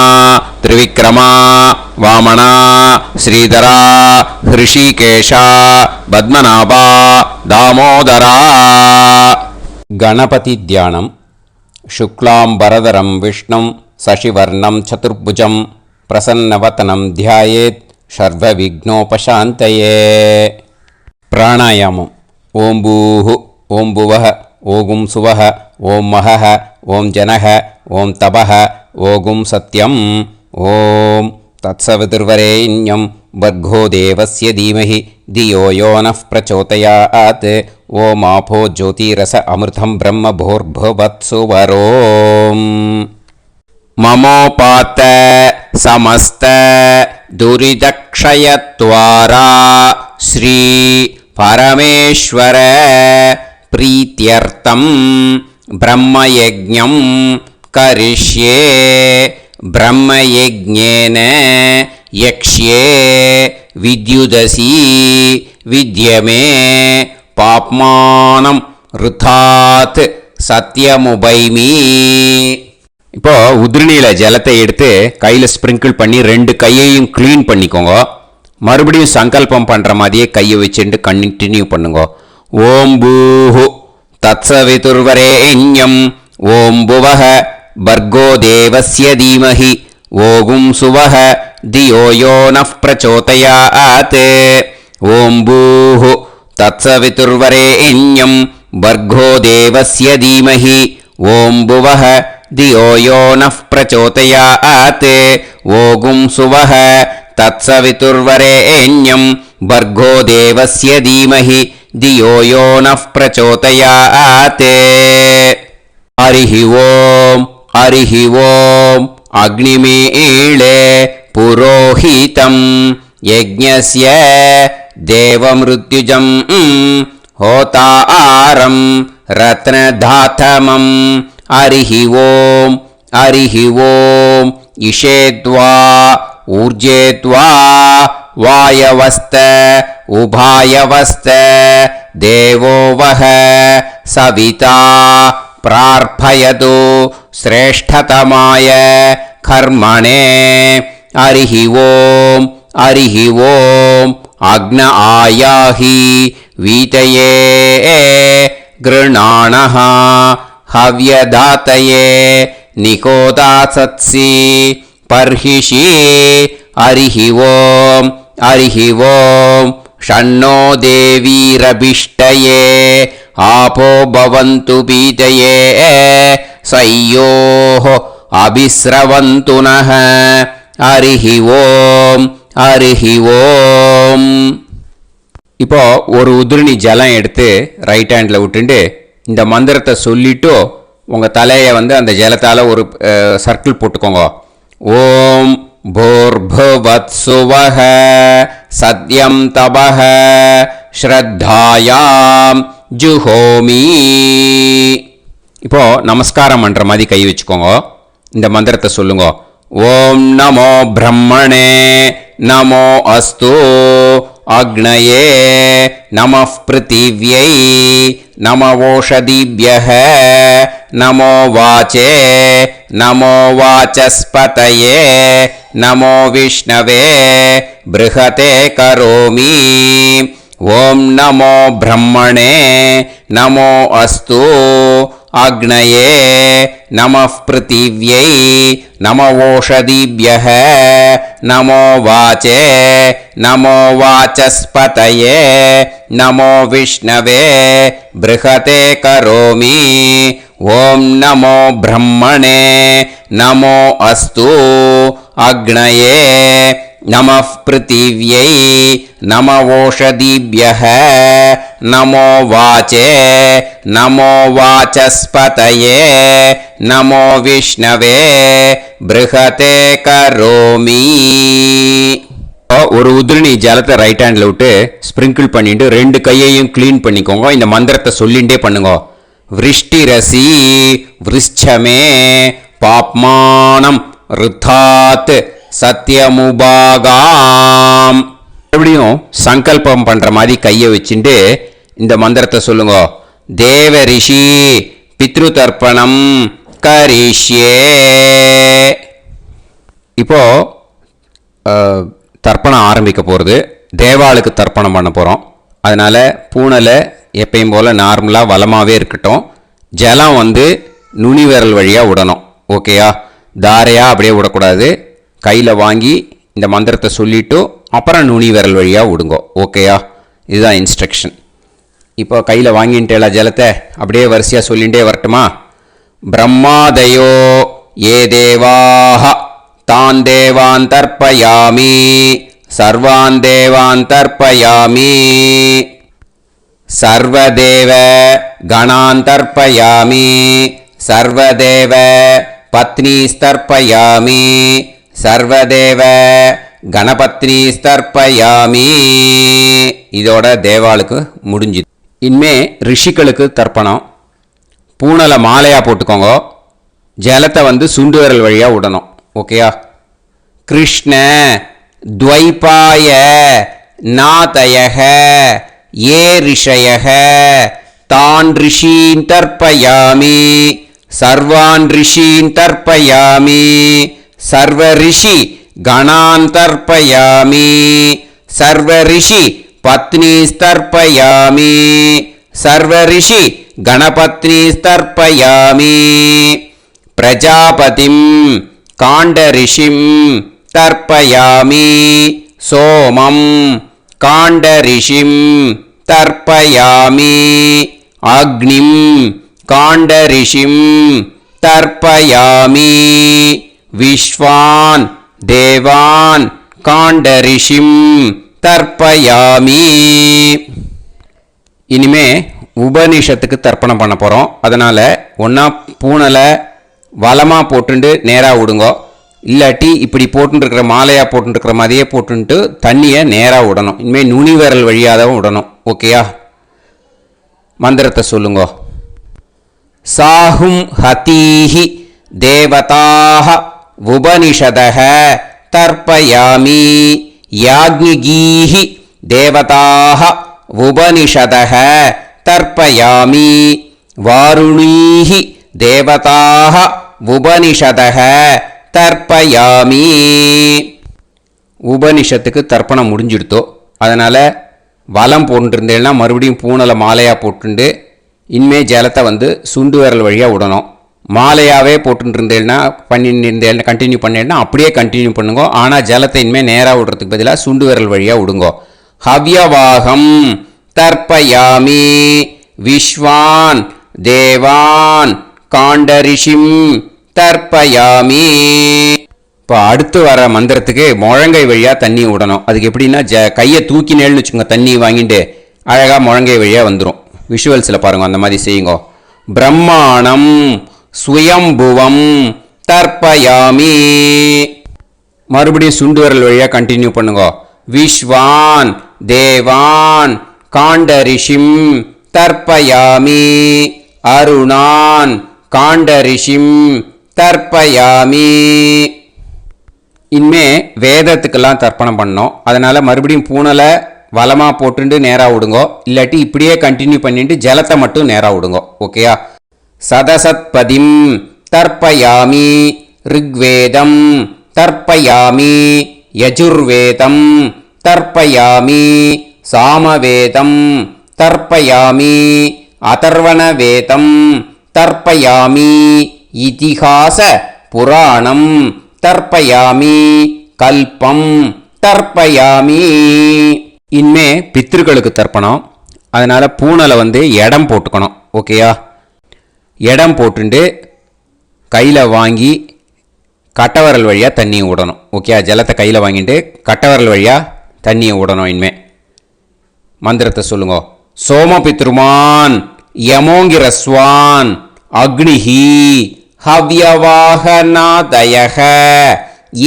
திரிவிக்ரமா, வாமனா, ஸ்ரீதரா, ஹிருஷிகேஷா, பத்மநாபா, தாமோதரா. கணபதி தியானம். சுக்லாம்பரதரம் விஷ்ணும் சசிவர்ணம் சதுர்புஜம் பிரசன்னவதனம் தியாயேத் சர்வவிக்னோபசாந்தயே. பிராணாயாமம். ஓம் பூஹு, ஓம் புவஹ, ஓகும் சுவஹ, ஓம் மஹஹ, ஓம் ஜனஹ, ஓம் தபஹ, ஓகும் சத்யம். ஓம் தத்சவிதுர்வரேண்யம் பர்கோ தேவஸ்ய தீமஹி தியோ யோ நः பிரச்சோதயாத். ஓம் ஆபோ ஜோதிரஸ அமிர்தம் பிரம்ம பூர்புவத்சு வரோம். மமோபாத்த சமஸ்த துரிதக்ஷயத்வாரா ஸ்ரீ பரமேஸ்வர பிரீத்யர்த்தம் பிரம்மயஜ்ஞம் கரிஷ்யே. பிரம்மயஜ்ஞேன யக்ஷ்யே வித்யுதசி வித்யமே பாப்மானம் ருதாத் சத்யமுபைமி. இப்போ உதிரணியில் ஜலத்தை எடுத்து கையில் ஸ்ப்ரிங்கிள் பண்ணி 2 கையையும் க்ளீன் பண்ணிக்கோங்க. மறுபடியும் சங்கல்பம் பண்ணுற மாதிரியே கையை வச்சுட்டு கண்டினியூ பண்ணுங்க. ஓம் பூஹு தத்சவிதுர்வரேண்யம் ஓம் புவஹ பர்கோ தேவஸ்ய தீமஹி ஓகும் சுவஹ தியோ யோ நः பிரச்சோதயாத். ஓம் பூஹு தத்சவிதுர்வரேண்யம் பர்கோ தேவஸ்ய தீமஹி ஓம் புவஹ தியோ யோ நः பிரச்சோதயாத். ஓகும் சுவஹ தத்சவிதுர்வரேண்யம் பர்கோ தேவஸ்ய தீமஹி தியோ யோ நः பிரச்சோதயாத். हरिः ओम् हरिः ओम् अग्निमीळे पुरोहितं यज्ञस्य देवमृत्युजं होतारं रत्नधातमं हरिः ओम् हरिः ओम् इषेत्वा ऊर्जेत्वा वायवस्त उभायवस्त देवो वः सविता प्रार्थयतु श्रेष्ठतमाय कर्मणे हरिः ओम् हरिः ओम् अग्न आयाहि वीतये गृणाणः हव्यदातये निकोदासत्सि पर्हिषि हरिः ओम् हरिः ओम् षण्णो देवीरभिष्टये आपो भवन्तु पीतये सय्योः अभिस्रवन्तु नः हरिः ओम् हरिः ओम् இப்போ ஒரு உதிரணி ஜலம் எடுத்து ரைட் ஹேண்டில் விட்டுண்டு இந்த மந்திரத்தை சொல்லிட்டு உங்கள் தலையை வந்து அந்த ஜலத்தால் ஒரு சர்க்கிள் போட்டுக்கோங்க. ஓம் भूर्भुवत्सुवः सत्यं तपः ஸ்ரத்தாயாம் ஜுஹோமி. இப்போ நமஸ்காரம் பண்ணுற மாதிரி கை வச்சுக்கோங்க. இந்த மந்திரத்தை சொல்லுங்க. ஓம் நமோ பிரம்மணே நமோ அஸ்து அக்னயே நமः பிருத்திவ்யை நமவோஷதிभ्यः நமோ வாச்சே நமோ வாசஸ்பதயே நமோ விஷ்ணவே ப்ருஹதே கரோமி. ஓம் நமோ பிரம்மணே நமோ அஸ்து அக்னயே நமः பிருத்திவ்யை நமவோஷதிभ्यः நமோ வாச்சே நமோ வாசஸ்பதயே நமோ விஷ்ணவே ப்ருஹதே கரோமி. ஓம் நமோ பிரம்மணே நமோ அஸ்து அக்னயே நமः பிருத்திவ்யை நமவோஷதிभ्यः நமோ வாச்சே நமோ வாசஸ்பதயே நமோ விஷ்ணவே ப்ருஹதே கரோமி. ஒரு உதிரணி ஜலத்தை ரைட் ஹேண்டில் விட்டு ஸ்ப்ரிங்கிள் பண்ணிட்டு ரெண்டு கையையும் க்ளீன் பண்ணிக்கோங்க. இந்த மந்திரத்தை சொல்லிகிட்டே பண்ணுங்க. விருஷ்டிரசி விருஷ்சமே பாப்மானம் ருத்தாத் சத்யமுபாகாம். எப்படியும் சங்கல்பம் பண்ற மாதிரி கையை வச்சுட்டு இந்த மந்திரத்தை சொல்லுங்க. தேவ ரிஷி பித்ரு தர்ப்பணம் கரிஷ்யே. இப்போ தர்ப்பணம் ஆரம்பிக்க போகிறது. தேவாளுக்கு தர்ப்பணம் பண்ண போகிறோம். அதனால் பூனலை எப்பயும் போல் நார்மலாக வளமாகவே இருக்கட்டும். ஜலம் வந்து நுனி விரல் வழியாக விடணும். ஓகேயா? தாரையாக அப்படியே விடக்கூடாது. கையில் வாங்கி இந்த மந்திரத்தை சொல்லிவிட்டு அப்புறம் நுனி விரல் வழியாக விடுங்க. ஓகேயா? இதுதான் இன்ஸ்ட்ரக்ஷன். இப்போ கையில் வாங்கிட்டேல ஜலத்தை அப்படியே வரிசையாக சொல்லிகிட்டே வரட்டுமா? பிரம்மாதயோ ஏ தேவாஹ தான் தேவான் தர்ப்பயாமி சர்வான் தேவான் தர்ப்பயாமி சர்வதேவ கணான் தர்ப்பயாமி சர்வதேவ பத்னீஸ்தர்ப்பயாமி சர்வதேவ கணபத்னி தர்ப்பயாமி. இதோட தேவாளுக்கு முடிஞ்சுது. இனிமே ரிஷிகளுக்கு தர்ப்பணம். பூனலை மாலையாக போட்டுக்கோங்க. ஜலத்தை வந்து சுண்டு விரல் வழியாக விடணும். ஓகேயா? கிருஷ்ண துவைபாய நாதயக ஏ ரிஷயக தான் ரிஷீன் தர்ப்பயாமி சர்வான் ரிஷீன் தர்ப்பயாமி சர்வ ரிஷி கணான் தர்ப்பயாமி சர்வ ரிஷி பத்னீஸ்தர்ப்பயாமி சர்வ ரிஷி கணபத்னீஸ்தர்ப்பயாமி பிரஜாபதிம் காண்டரிஷிம் தர்ப்பயாமி சோமம் காண்டரிஷிம் தர்ப்பயாமி அக்னிம் காண்டரிஷிம் தர்ப்பயாமி விஸ்வான் தேவான் காண்டரிஷிம் தர்ப்பயாமி. இனிமே உபனிஷத்துக்கு தர்ப்பணம் பண்ண போகிறோம். அதனால் ஒன்றா பூனலை வலமாக போட்டுண்டு நேராக விடுங்கோ, இல்லாட்டி இப்படி போட்டுருக்கிற மாலையாக போட்டுருக்கிற மாதிரியே போட்டுன்ட்டு தண்ணியை நேராக விடணும். இனிமேல் நுனி விரல் வழியாக தான் விடணும். ஓகேயா? மந்திரத்தை சொல்லுங்கோ. சாஹும் ஹதீஹி தேவதாக உபனிஷதக தர்ப்பயாமி யாக்ஞிகீஹி தேவதாக உபனிஷதக தர்ப்பயாமி வாருணீஹி தேவதாக உபனிஷதக தர்ப்பயாமி. உபனிஷத்துக்கு தர்ப்பணம் முடிஞ்சிடுத்தோ, அதனால் வலம் போட்டுருந்தேன்னா மறுபடியும் பூனலை மாலையாக போட்டுண்டு இனிமே ஜலத்தை சுண்டு விரல் வழியாக விடணும். மாலையாகவே போட்டுருந்தேன்னா பண்ணிருந்தேன்னா கண்டினியூ பண்ணேன்னா அப்படியே கண்டினியூ பண்ணுங்க. ஆனால் ஜலத்தை இனிமேல் நேராக விடுறதுக்கு பதிலாக சுண்டு விரல் வழியாக விடுங்கோ. ஹவ்யவாகம் தர்ப்பயாமி விஸ்வான் தேவான் காண்டரிஷிம் தர்ப்பயாமி. இப்போ அடுத்து வர மந்திரத்துக்கு முழங்கை வழியாக தண்ணி விடணும். அதுக்கு எப்படின்னா கையை தூக்கினேன்னு வச்சுக்கோங்க, தண்ணி வாங்கிட்டு அழகாக முழங்கை வழியாக வந்துடும். விஷுவல்ஸில் பாருங்க, அந்த மாதிரி செய்யுங்க. பிரம்மாணம் சுயம்புவம் தர்ப்பயாமி. மறுபடியும் சுண்டு விரல் வழியாக கண்டினியூ பண்ணுங்க. விஸ்வான் தேவான் காண்டரிஷிம் தர்ப்பயாமி அருணான் காண்டரிஷிம் தர்ப்பயாமி. இனிமே வேதத்துக்கெல்லாம் தர்ப்பணம் பண்ணோம். அதனால் மறுபடியும் பூனலை வலமாக போட்டுட்டு நேராக விடுங்கோ, இல்லாட்டி இப்படியே கண்டினியூ பண்ணிட்டு ஜலத்தை மட்டும் நேராக விடுங்கோ. ஓகேயா? சதசத்பதிம் தர்ப்பயாமி ரிக்வேதம் தர்ப்பயாமி யஜுர்வேதம் தர்ப்பயாமி சாமவேதம் தர்ப்பயாமி அதர்வணவேதம் தர்ப்பயாமி இதிஹாச புராணம் தர்ப்பயாமி கல்பம் தர்ப்பயாமி. இனிமே பித்ருக்களுக்கு தர்ப்பணம். அதனால் பூனலை இடம் போட்டுக்கணும். ஓகேயா? இடம் போட்டுண்டு கையில் வாங்கி கட்டவரல் வழியாக தண்ணியை விடணும். ஓகேயா? ஜலத்தை கையில் வாங்கிட்டு கட்டவரல் வழியாக தண்ணியை விடணும். இனிமே மந்திரத்தை சொல்லுங்க. சோமபித்ருமான் யமோங்கிரஸ்வான் அக்னிஹி ஹவ்யவாகநாதயக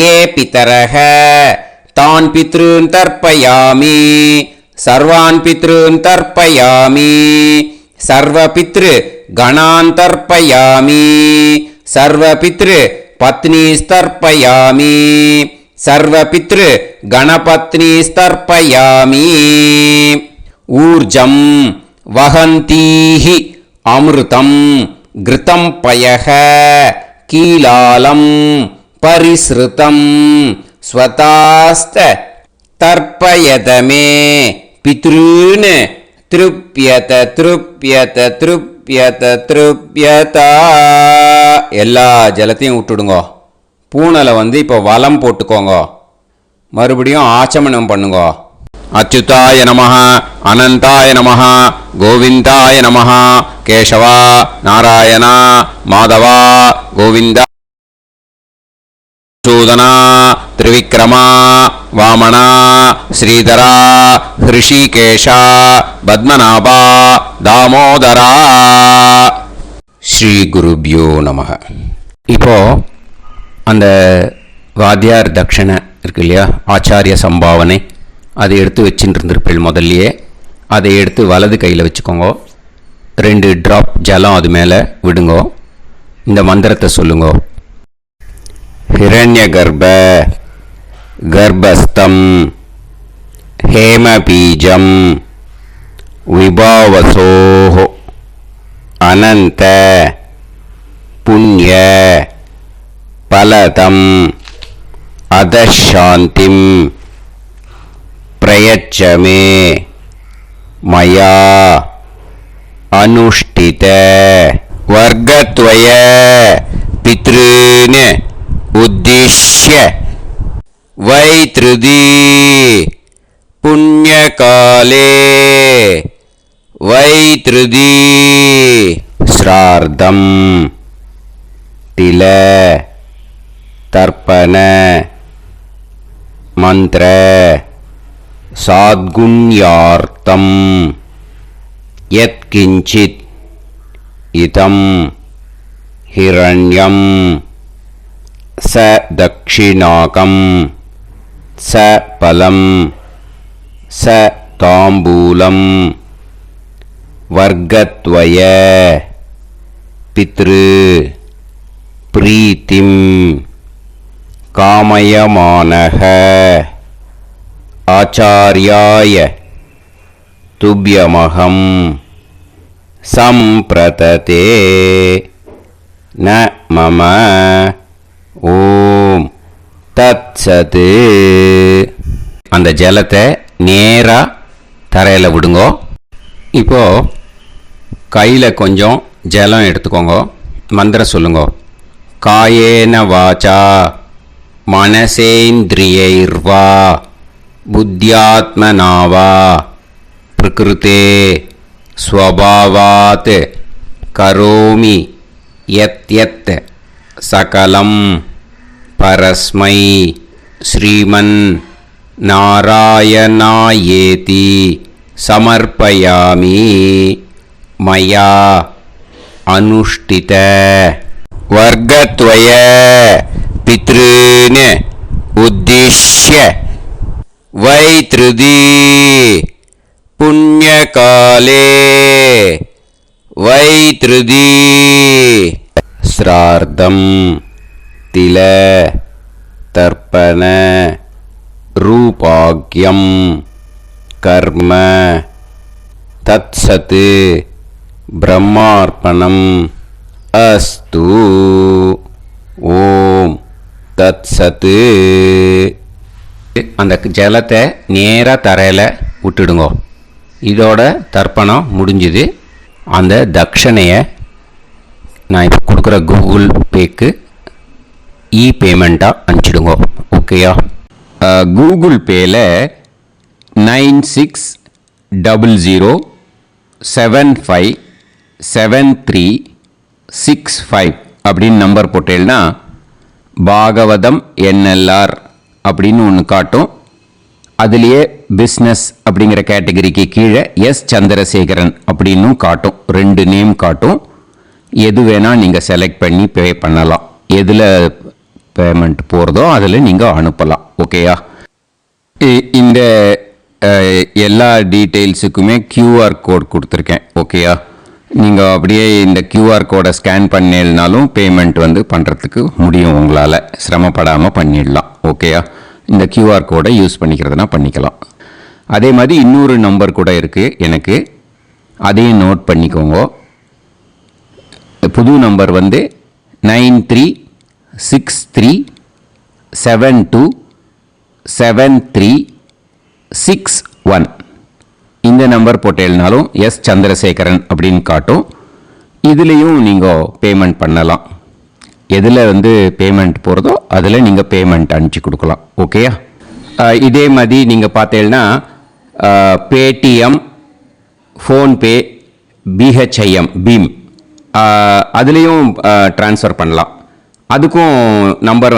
ஏ பிதரக தான் பித்ருன் தர்ப்பயாமி சர்வான் பித்ருன் தர்ப்பயாமி சர்வ பித்ரு கணான் தர்ப்பயாமி சர்வ பித்ரு பத்னிஸ்தர்ப்பயாமி சர்வ பித்ரு கணபத்னிஸ்தர்ப்பயாமி. ஊர்ஜம் வஹந்தீஹி அமிர்தம் கிருதம் பயக கீலாலம் பரிஸ்ருதம் ஸ்வதாஸ்த தர்ப்பயதமே பித்ருன் திருப்யத திருப்யத திருப்யத திருப்யதா. எல்லா ஜலத்தையும் விட்டுடுங்கோ. பூனலை இப்போ வலம் போட்டுக்கோங்க. மறுபடியும் ஆச்சமனம் பண்ணுங்க. அச்சுதாய நமஹ அனந்தாய நமஹ கோவிந்தாய நமஹ கேசவா நாராயணா மாதவா கோவிந்தா சூதனா திரிவிக்ரமா வாமனா ஸ்ரீதரா ஹிருஷிகேஷா பத்மநாபா தாமோதரா. ஸ்ரீ குருப்யோ நமஹ. இப்போ அந்த வாத்தியார் தட்சணை இருக்கு இல்லையா, ஆச்சாரிய சம்பாவனை, அதை எடுத்து வச்சுட்டு இருந்திருப்பேன் முதல்லையே. அதை எடுத்து வலது கையில் வச்சுக்கோங்க. 2 ட்ராப் ஜலம் அது மேலே விடுங்கோ. இந்த மந்திரத்தை சொல்லுங்க. ஹிரண்ய கர்ப்ப கர்ப்பஸ்தம் ஹேமபீஜம் விபாவசோஹோ அனந்த புண்ணிய பலதம் அதசாந்திம் பிரயச்சமே மயா அனுஷ்டித வர்க்கத்வய பித்ருன் உத்திஷ்ய வைத்ருதி புண்ணியகாலே வைத்ருதி ஸ்ரார்த்தம் தில தர்ப்பண மந்திர சாத்குண்யார்த்தம் यत्किञ्चित् इदं हिरण्यं स दक्षिणाकं स फलं स ताम्बूलं वर्गद्वय पितृ प्रीतिं कामयमानः आचार्याय तुभ्यमहं सम्प्रतते न मम ஓம் தத்சது. அந்த ஜலத்தை நேராக தரையில் விடுங்கோ. இப்போது கையில் கொஞ்சம் ஜலம் எடுத்துக்கோங்க. மந்திரம் சொல்லுங்க. காயேன வாச்சா மனசேந்திரியைர்வா புத்தியாத்மனாவா பிரகிருதே ஸ்வபாவாத் கரோமி யத் யத் சகலம் பரஸ்மை ஸ்ரீமன் நாராயணாயேதி சமர்ப்பயாமி மயா அனுஷ்டித வர்கத்வய பித்ருன் உத்திஷ்ய வைத்ருதி புண்ணியகாலே வைத்ருதி ஸ்ரார்த்தம் தில தர்ப்பண ரூபாக்யம் கர்ம தத்சத் பிரம்மார்ப்பணம் அஸ்து. ஓம் தத்சத். அந்த ஜலத்தை நேராக தரையில் விட்டுடுங்க. இதோட தர்ப்பணம் முடிஞ்சுது. அந்த தட்சணையை நான் இப்போ கொடுக்குற கூகுள் பேக்கு பேமெண்ட்டாக அனுப்பிச்சிடுங்க. ஓகேயா? கூகுள் பேயில் 9600757365 அப்படின்னு நம்பர் போட்டேன்னா பாகவதம் என்எல்ஆர் அப்படின்னு ஒன்று காட்டும். அதுலேயே பிஸ்னஸ் அப்படிங்கிற கேட்டகரிக்கு கீழே எஸ் சந்திரசேகரன் அப்படின்னும் காட்டும். 2 நேம் காட்டும். எது வேணால் நீங்கள் செலக்ட் பண்ணி பே பண்ணலாம். எதில் பேமெண்ட் போகிறதோ அதில் நீங்கள் அனுப்பலாம். ஓகேயா? இந்த எல்லா டீட்டெயில்ஸுக்குமே QR கோட் கொடுத்துருக்கேன். ஓகேயா? நீங்கள் அப்படியே இந்த QR கோடை ஸ்கேன் பண்ணினாலும் பேமெண்ட் பண்ணுறதுக்கு முடியும். உங்களால் சிரமப்படாமல் பண்ணிடலாம். ஓகேயா? இந்த QR கோடை யூஸ் பண்ணிக்கிறதுனா பண்ணிக்கலாம். அதே மாதிரி இன்னொரு நம்பர் கூட இருக்குது எனக்கு. அதையும் நோட் பண்ணிக்கோங்க. புது நம்பர் 9363727361. இந்த நம்பர் போட்டேன்னாலும் எஸ் சந்திரசேகரன் அப்படின்னு காட்டும். இதுலேயும் நீங்கள் பேமெண்ட் பண்ணலாம். எதில் பேமெண்ட் போகிறதோ அதில் நீங்கள் பேமெண்ட் அனுப்பிச்சி கொடுக்கலாம். ஓகேயா? இதே மாதிரி நீங்கள் பார்த்தீங்கன்னா பேடிஎம், ஃபோன்பே, பிஹெச்ஐஎம், பீம் அதுலேயும் ட்ரான்ஸ்ஃபர் பண்ணலாம். அதுக்கும் நம்பர்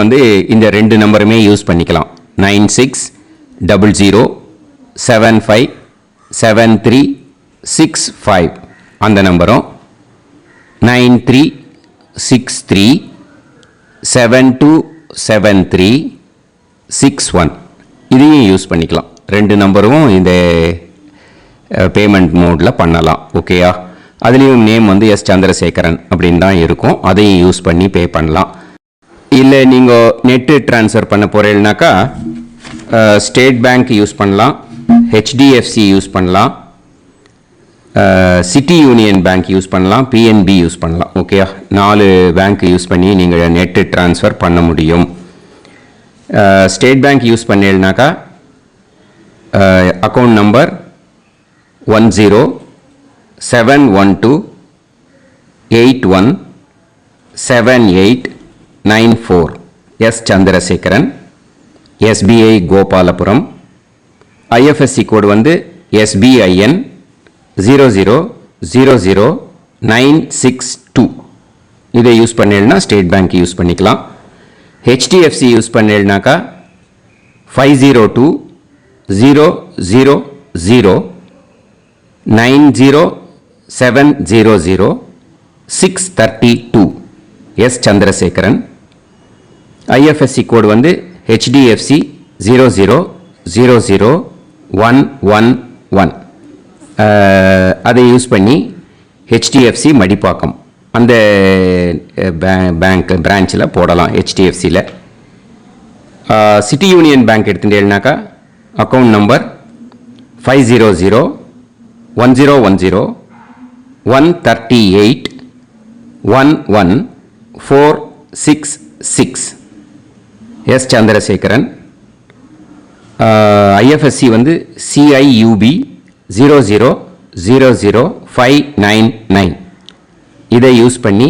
இந்த 2 நம்பருமே யூஸ் பண்ணிக்கலாம். 9600757365 அந்த நம்பரும் 9363727361 இதையும் யூஸ் பண்ணிக்கலாம். 2 நம்பரும் இந்த பேமெண்ட் மோடில் பண்ணலாம். ஓகேயா? அதுலேயும் நேம் எஸ் சந்திரசேகரன் அப்படின்னு தான் இருக்கும். அதையும் யூஸ் பண்ணி பே பண்ணலாம். இல்லை நீங்கள் நெட்டு ட்ரான்ஸ்ஃபர் பண்ண போகிறீங்கனாக்கா ஸ்டேட் பேங்க் யூஸ் பண்ணலாம், ஹெச்டிஎஃப்சி யூஸ் பண்ணலாம், சிட்டி யூனியன் பேங்க் யூஸ் பண்ணலாம், பிஎன்பி யூஸ் பண்ணலாம். ஓகேயா? 4 பேங்க் யூஸ் பண்ணி நீங்கள் நெட்டு ட்ரான்ஸ்ஃபர் பண்ண முடியும். ஸ்டேட் பேங்க் யூஸ் பண்ணீங்கனாக்கா account number 1071281789 S Chandrasekaran, SBI Gopalapuram. IFSC code SBIN 0000962. இதை யூஸ் பண்ணீங்கன்னா ஸ்டேட் பேங்க் யூஸ் பண்ணிக்கலாம். ஹெச்டிஎஃப்சி யூஸ் பண்ணீங்கன்னாக்கா 50200090 700-632 எஸ் சந்திரசேகரன். ஐஎஃப்எஸ்சி கோடு வந்து HDFC 000111. அதை யூஸ் பண்ணி HDFC மடிப்பாக்கம் அந்த பேங்க் பிரான்ச்சில் போடலாம். HDFCயில் சிட்டி யூனியன் பேங்க் எடுத்துட்டேன்னாக்கா account number 500-1010-138-11466 S Chandrasekaran. IFSC வந்து CIUB 000599. இதை யூஸ் பண்ணி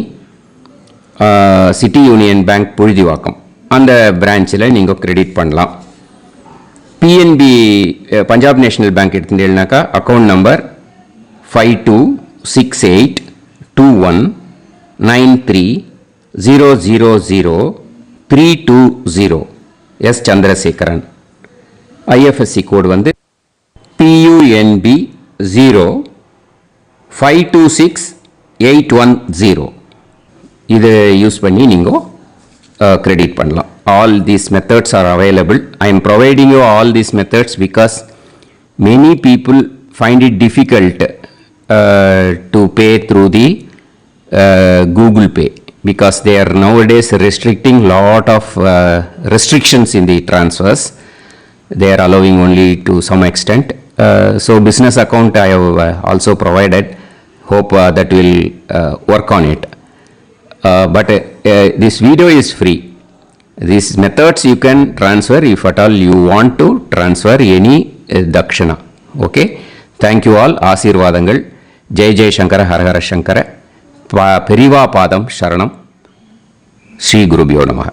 சிட்டி யூனியன் பேங்க் புழுதிவாக்கம் அந்த பிரான்ச்சில் நீங்கள் கிரெடிட் பண்ணலாம். PNB பஞ்சாப் நேஷனல் பேங்க் எடுத்துட்டேன்னாக்கா account number 52682193000320 S Chandrasekaran. IFSC code வந்து PUNB 0526-810. இதை யூஸ் பண்ணி நீங்கள் கிரெடிட் பண்ணலாம். All these methods are available. I am providing you all these methods because many people find it difficult to pay through the Google Pay because they are nowadays restricting lot of restrictions in the transfers. They are allowing only to some extent. So business account I have also provided. Hope that will work on it. But this video is free. These methods you can transfer if at all you want to transfer any dakshana. Okay. Thank you all. ஆசீர்வாதங்கள். ஜெய் ஜெய் சங்கர ஹரஹர சங்கர. பெரிவா பாதம் சரணம். ஸ்ரீ குருபியோ நமः.